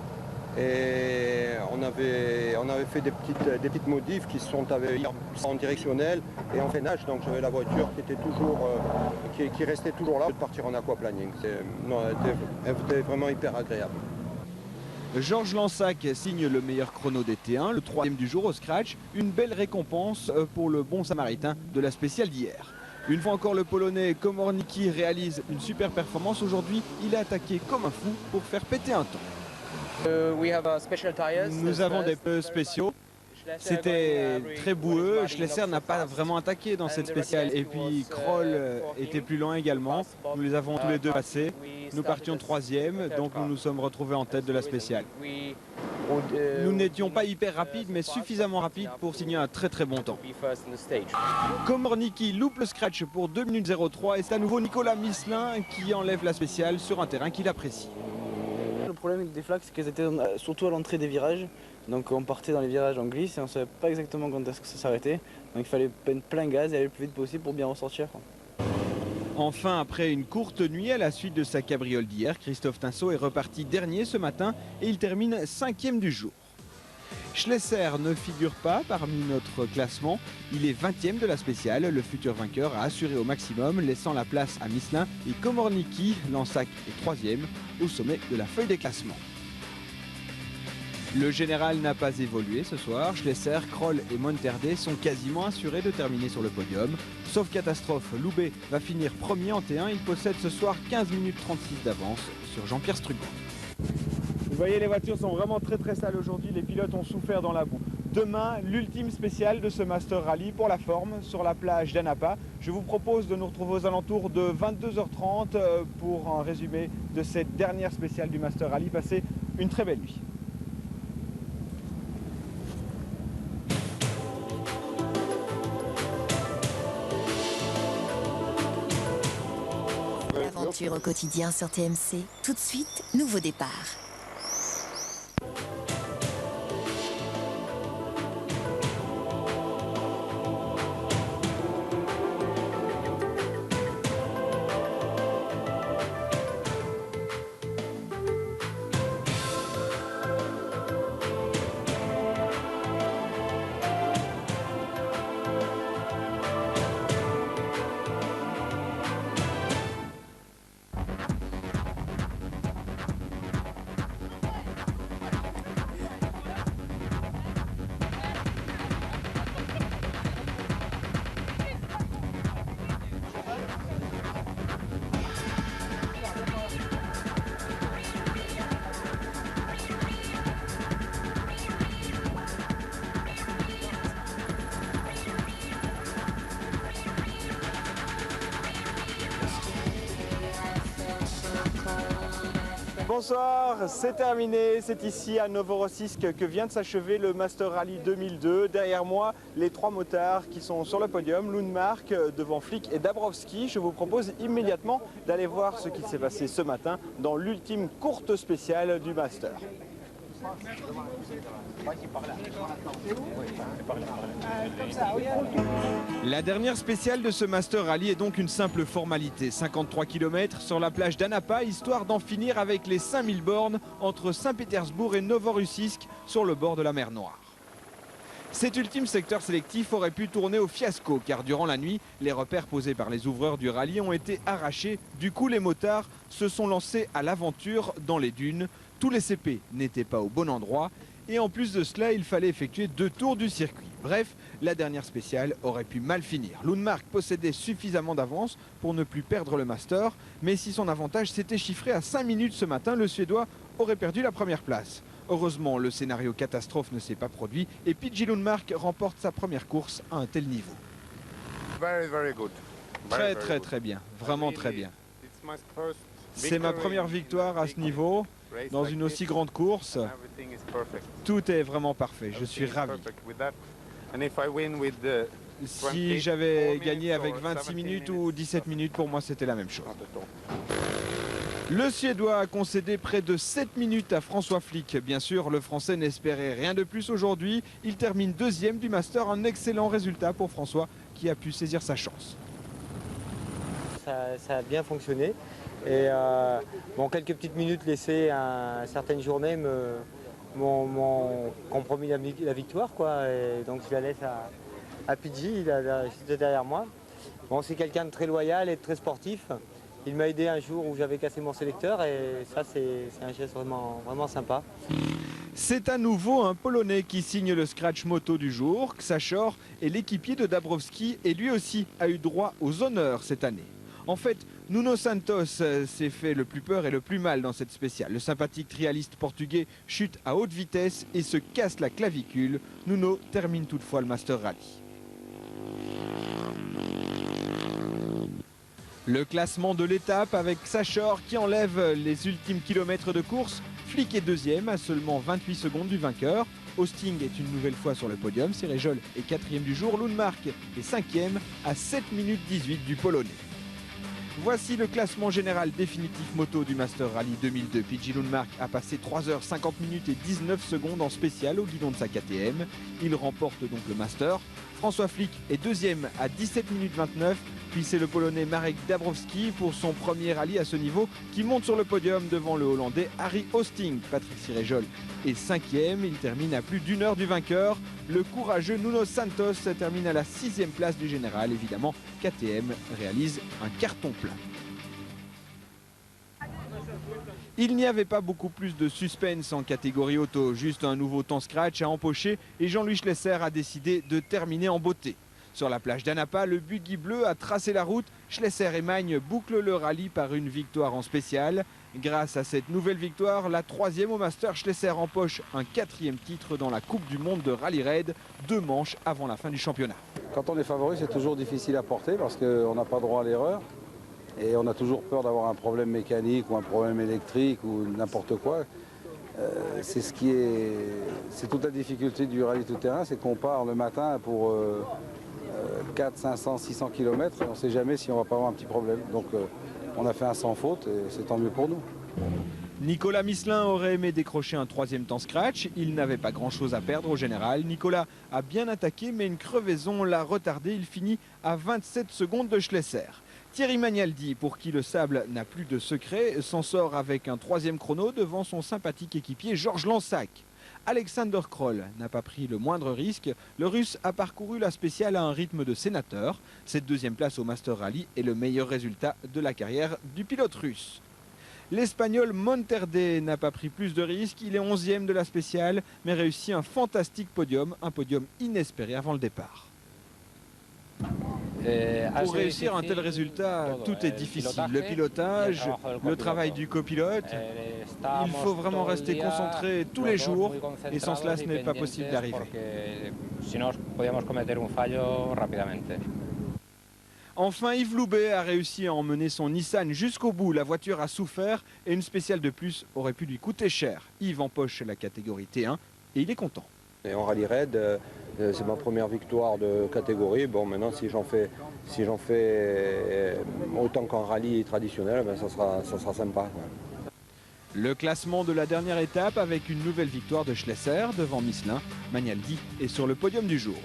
Et on avait fait des petites modifs qui sont en directionnel et en freinage. Donc j'avais la voiture qui était toujours, qui restait toujours là de partir en aquaplaning. Elle était vraiment hyper agréable. Georges Lansac signe le meilleur chrono des T1, le 3e du jour au scratch. Une belle récompense pour le bon samaritain de la spéciale d'hier. Une fois encore, le Polonais Komornicki réalise une super performance. Aujourd'hui, il a attaqué comme un fou pour faire péter un temps. Nous avons des pneus spéciaux. C'était très boueux. Schlesser n'a pas vraiment attaqué dans cette spéciale. Et puis Kroll était plus lent également. Nous les avons tous les deux passés. Nous partions 3e, donc nous nous sommes retrouvés en tête de la spéciale. Nous n'étions pas hyper rapides, mais suffisamment rapides pour signer un très très bon temps. Komornicki loupe le scratch pour 2 minutes 03 et c'est à nouveau Nicolas Misselin qui enlève la spéciale sur un terrain qu'il apprécie. Le problème des flaques, c'est qu'elles étaient surtout à l'entrée des virages. Donc on partait dans les virages en glisse et on ne savait pas exactement quand est-ce que ça s'arrêtait. Donc il fallait peindre plein gaz et aller le plus vite possible pour bien ressortir. Enfin, après une courte nuit à la suite de sa cabriole d'hier, Christophe Tinsault est reparti dernier ce matin et il termine 5e du jour. Schlesser ne figure pas parmi notre classement, il est 20e de la spéciale. Le futur vainqueur a assuré au maximum, laissant la place à Misselin et Komornicki. Lansac est 3e au sommet de la feuille des classements. Le général n'a pas évolué ce soir. Schlesser, Kroll et Monterde sont quasiment assurés de terminer sur le podium. Sauf catastrophe, Loubet va finir premier en T1. Il possède ce soir 15 minutes 36 d'avance sur Jean-Pierre Strugon. Vous voyez, les voitures sont vraiment très sales aujourd'hui. Les pilotes ont souffert dans la boue. Demain, l'ultime spéciale de ce Master Rally pour la forme sur la plage d'Anapa. Je vous propose de nous retrouver aux alentours de 22h30 pour un résumé de cette dernière spéciale du Master Rally. Passez une très belle nuit. L'aventure au quotidien sur TMC. Tout de suite, nouveau départ. Bonsoir, c'est terminé, c'est ici à Novorossiysk que vient de s'achever le Master Rally 2002. Derrière moi, les 3 motards qui sont sur le podium, Lundmark, devant Flick et Dabrowski. Je vous propose immédiatement d'aller voir ce qui s'est passé ce matin dans l'ultime courte spéciale du Master. La dernière spéciale de ce Master Rally est donc une simple formalité. 53 km sur la plage d'Anapa, histoire d'en finir avec les 5000 bornes entre Saint-Pétersbourg et Novorossiysk sur le bord de la mer Noire. Cet ultime secteur sélectif aurait pu tourner au fiasco car durant la nuit, les repères posés par les ouvreurs du rallye ont été arrachés. Du coup, les motards se sont lancés à l'aventure dans les dunes. Tous les CP n'étaient pas au bon endroit et en plus de cela, il fallait effectuer 2 tours du circuit. Bref, la dernière spéciale aurait pu mal finir. Lundmark possédait suffisamment d'avance pour ne plus perdre le Master, mais si son avantage s'était chiffré à 5 minutes ce matin, le Suédois aurait perdu la première place. Heureusement, le scénario catastrophe ne s'est pas produit et P.J. Lundmark remporte sa première course à un tel niveau. Très bien, vraiment très bien. C'est ma première victoire à ce niveau, dans une aussi grande course. Tout est vraiment parfait, je suis ravi. Si j'avais gagné avec 26 minutes ou 17 minutes, pour moi c'était la même chose. Le Suédois a concédé près de 7 minutes à François Flick. Bien sûr, le Français n'espérait rien de plus aujourd'hui. Il termine 2e du Master, un excellent résultat pour François qui a pu saisir sa chance. Ça a bien fonctionné. Et bon, quelques petites minutes laissées à certaines journées m'ont compromis la victoire, quoi. Et donc je la laisse à P.J, il est juste derrière moi. Bon, c'est quelqu'un de très loyal et de très sportif. Il m'a aidé un jour où j'avais cassé mon sélecteur et ça c'est un geste vraiment sympa. C'est à nouveau un Polonais qui signe le scratch moto du jour. Ksachor est l'équipier de Dabrowski et lui aussi a eu droit aux honneurs cette année. En fait, Nuno Santos s'est fait le plus peur et le plus mal dans cette spéciale. Le sympathique trialiste portugais chute à haute vitesse et se casse la clavicule. Nuno termine toutefois le Master Rally. Le classement de l'étape avec Ksachor qui enlève les ultimes kilomètres de course. Flick est deuxième à seulement 28 secondes du vainqueur. Hosting est une nouvelle fois sur le podium. Cyrejol est quatrième du jour. Lundmark est cinquième à 7 minutes 18 du Polonais. Voici le classement général définitif moto du Master Rally 2002. PJ Lundmark a passé 3h50 minutes et 19 secondes en spécial au guidon de sa KTM. Il remporte donc le Master. François Flick est deuxième à 17 minutes 29. Puis c'est le Polonais Marek Dabrowski pour son premier rallye à ce niveau qui monte sur le podium devant le Hollandais Harry Hosting. Patrick Cyrejol est cinquième. Il termine à plus d'une heure du vainqueur. Le courageux Nuno Santos termine à la 6e place du général. Évidemment, KTM réalise un carton plein. Il n'y avait pas beaucoup plus de suspense en catégorie auto, juste un nouveau temps scratch à empocher et Jean-Louis Schlesser a décidé de terminer en beauté. Sur la plage d'Anapa, le buggy bleu a tracé la route. Schlesser et Magne bouclent le rallye par une victoire en spécial. Grâce à cette nouvelle victoire, la 3e au Master, Schlesser empoche un 4e titre dans la Coupe du Monde de Rallye Raid, 2 manches avant la fin du championnat. Quand on est favori, c'est toujours difficile à porter parce qu'on n'a pas droit à l'erreur. Et on a toujours peur d'avoir un problème mécanique ou un problème électrique ou n'importe quoi. C'est toute la difficulté du rallye tout-terrain, c'est qu'on part le matin pour 400, 500, 600 km et on ne sait jamais si on va pas avoir un petit problème. Donc on a fait un sans faute et c'est tant mieux pour nous. Nicolas Misselin aurait aimé décrocher un 3e temps scratch. Il n'avait pas grand-chose à perdre au général. Nicolas a bien attaqué mais une crevaison l'a retardé. Il finit à 27 secondes de Schlesser. Thierry Magnaldi, pour qui le sable n'a plus de secret, s'en sort avec un 3e chrono devant son sympathique équipier Georges Lansac. Alexander Kroll n'a pas pris le moindre risque. Le Russe a parcouru la spéciale à un rythme de sénateur. Cette 2e place au Master Rally est le meilleur résultat de la carrière du pilote russe. L'Espagnol Monterde n'a pas pris plus de risques. Il est 11e de la spéciale, mais réussit un fantastique podium, un podium inespéré avant le départ. Pour réussir un tel résultat, tout est difficile. Le pilotage, le travail du copilote. Il faut vraiment rester concentré tous les jours et sans cela, ce n'est pas possible d'arriver. Enfin, Yves Loubet a réussi à emmener son Nissan jusqu'au bout. La voiture a souffert et une spéciale de plus aurait pu lui coûter cher. Yves empoche la catégorie T1 et il est content. Et en rallye raid, c'est ma première victoire de catégorie. Bon, maintenant, si j'en fais autant qu'en rallye traditionnel, ben, ça sera sympa, quoi. Le classement de la dernière étape avec une nouvelle victoire de Schlesser devant Misselin. Magnaldi est sur le podium du jour.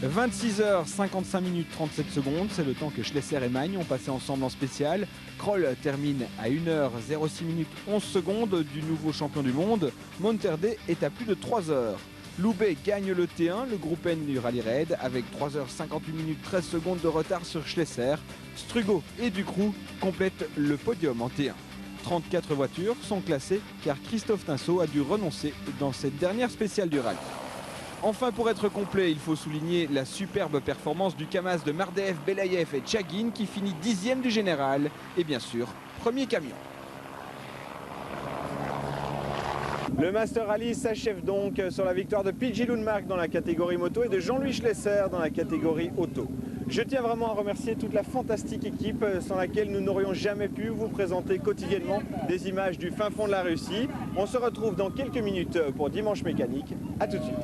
26h55 minutes 37 secondes, c'est le temps que Schlesser et Magne ont passé ensemble en spécial. Kroll termine à 1h06 minutes 11 secondes du nouveau champion du monde. Monterde est à plus de 3 heures. Loubet gagne le T1, le groupe N du Rallye Raid, avec 3h58 minutes 13 secondes de retard sur Schlesser. Strugo et Ducroux complètent le podium en T1. 34 voitures sont classées car Christophe Tinceau a dû renoncer dans cette dernière spéciale du rallye. Enfin, pour être complet, il faut souligner la superbe performance du Kamaz de Mardeev, Belayev et Tchagin qui finit 10e du général et bien sûr, premier camion. Le Master Rally s'achève donc sur la victoire de PJ Lundmark dans la catégorie moto et de Jean-Louis Schlesser dans la catégorie auto. Je tiens vraiment à remercier toute la fantastique équipe sans laquelle nous n'aurions jamais pu vous présenter quotidiennement des images du fin fond de la Russie. On se retrouve dans quelques minutes pour Dimanche Mécanique. A tout de suite.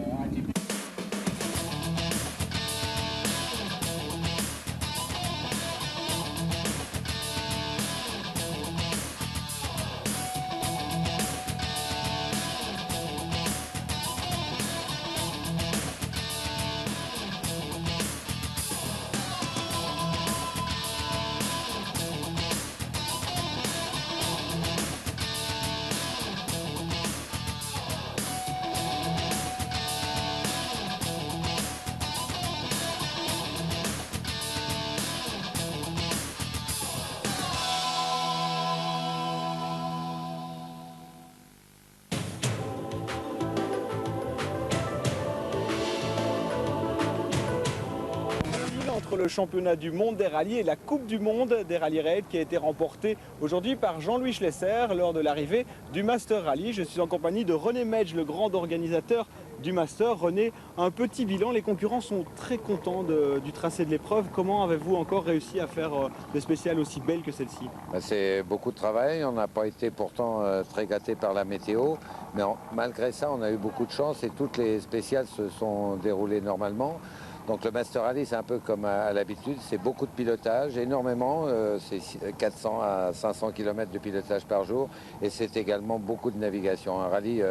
entre le championnat du monde des rallyes et la Coupe du monde des rallyes raids qui a été remportée aujourd'hui par Jean-Louis Schlesser lors de l'arrivée du Master Rally. Je suis en compagnie de René Medj, le grand organisateur du Master. René, un petit bilan, les concurrents sont très contents du tracé de l'épreuve. Comment avez-vous encore réussi à faire des spéciales aussi belles que celle-ci? C'est beaucoup de travail, on n'a pas été pourtant très gâtés par la météo, mais malgré ça on a eu beaucoup de chance et toutes les spéciales se sont déroulées normalement. Donc le Master Rally, c'est un peu comme à l'habitude, c'est beaucoup de pilotage, énormément, c'est 400 à 500 km de pilotage par jour et c'est également beaucoup de navigation. Un rallye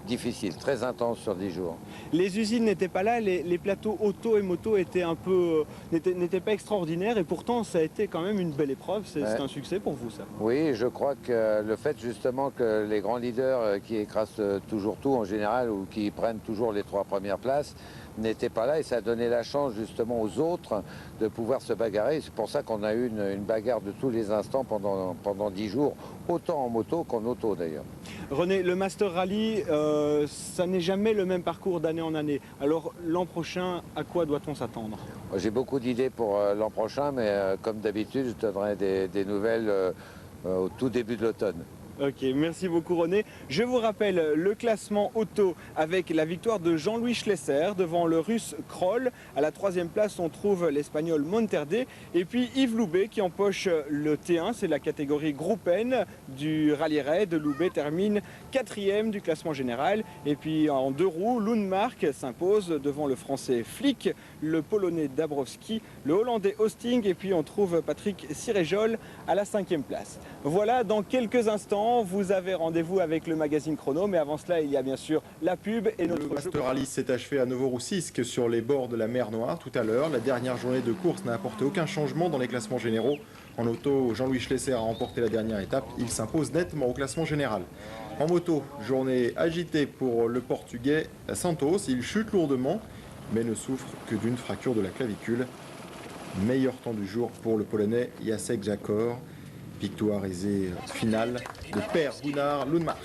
difficile, très intense sur 10 jours. Les usines n'étaient pas là, les plateaux auto et moto n'étaient pas extraordinaires et pourtant ça a été quand même une belle épreuve, c'est un succès pour vous ça? Oui, je crois que le fait justement que les grands leaders qui écrasent toujours tout en général ou qui prennent toujours les 3 premières places, n'était pas là et ça a donné la chance justement aux autres de pouvoir se bagarrer. C'est pour ça qu'on a eu une bagarre de tous les instants pendant 10 jours, autant en moto qu'en auto d'ailleurs. René, le Master Rally, ça n'est jamais le même parcours d'année en année. Alors l'an prochain, à quoi doit-on s'attendre? J'ai beaucoup d'idées pour l'an prochain, mais comme d'habitude, je donnerai des nouvelles au tout début de l'automne. Ok, merci beaucoup René. Je vous rappelle le classement auto avec la victoire de Jean-Louis Schlesser devant le russe Kroll. À la 3e place, on trouve l'espagnol Monterde et puis Yves Loubet qui empoche le T1, c'est la catégorie Groupe N du Rallye Raid. Loubet termine 4e du classement général et puis en 2 roues, Lundmark s'impose devant le français Flick, le polonais Dabrowski, le hollandais Hosting et puis on trouve Patrick Siréjol à la 5e place. Voilà, dans quelques instants, vous avez rendez-vous avec le magazine Chrono, mais avant cela, il y a bien sûr la pub et notre... Le Master Rally s'est achevé à Novorossiysk sur les bords de la mer Noire tout à l'heure. La dernière journée de course n'a apporté aucun changement dans les classements généraux. En auto, Jean-Louis Schlesser a remporté la dernière étape. Il s'impose nettement au classement général. En moto, journée agitée pour le Portugais Santos. Il chute lourdement, mais ne souffre que d'une fracture de la clavicule. Meilleur temps du jour pour le Polonais Jacek Jakor. Victoire aisée finale de Per Gunnar Lundmark.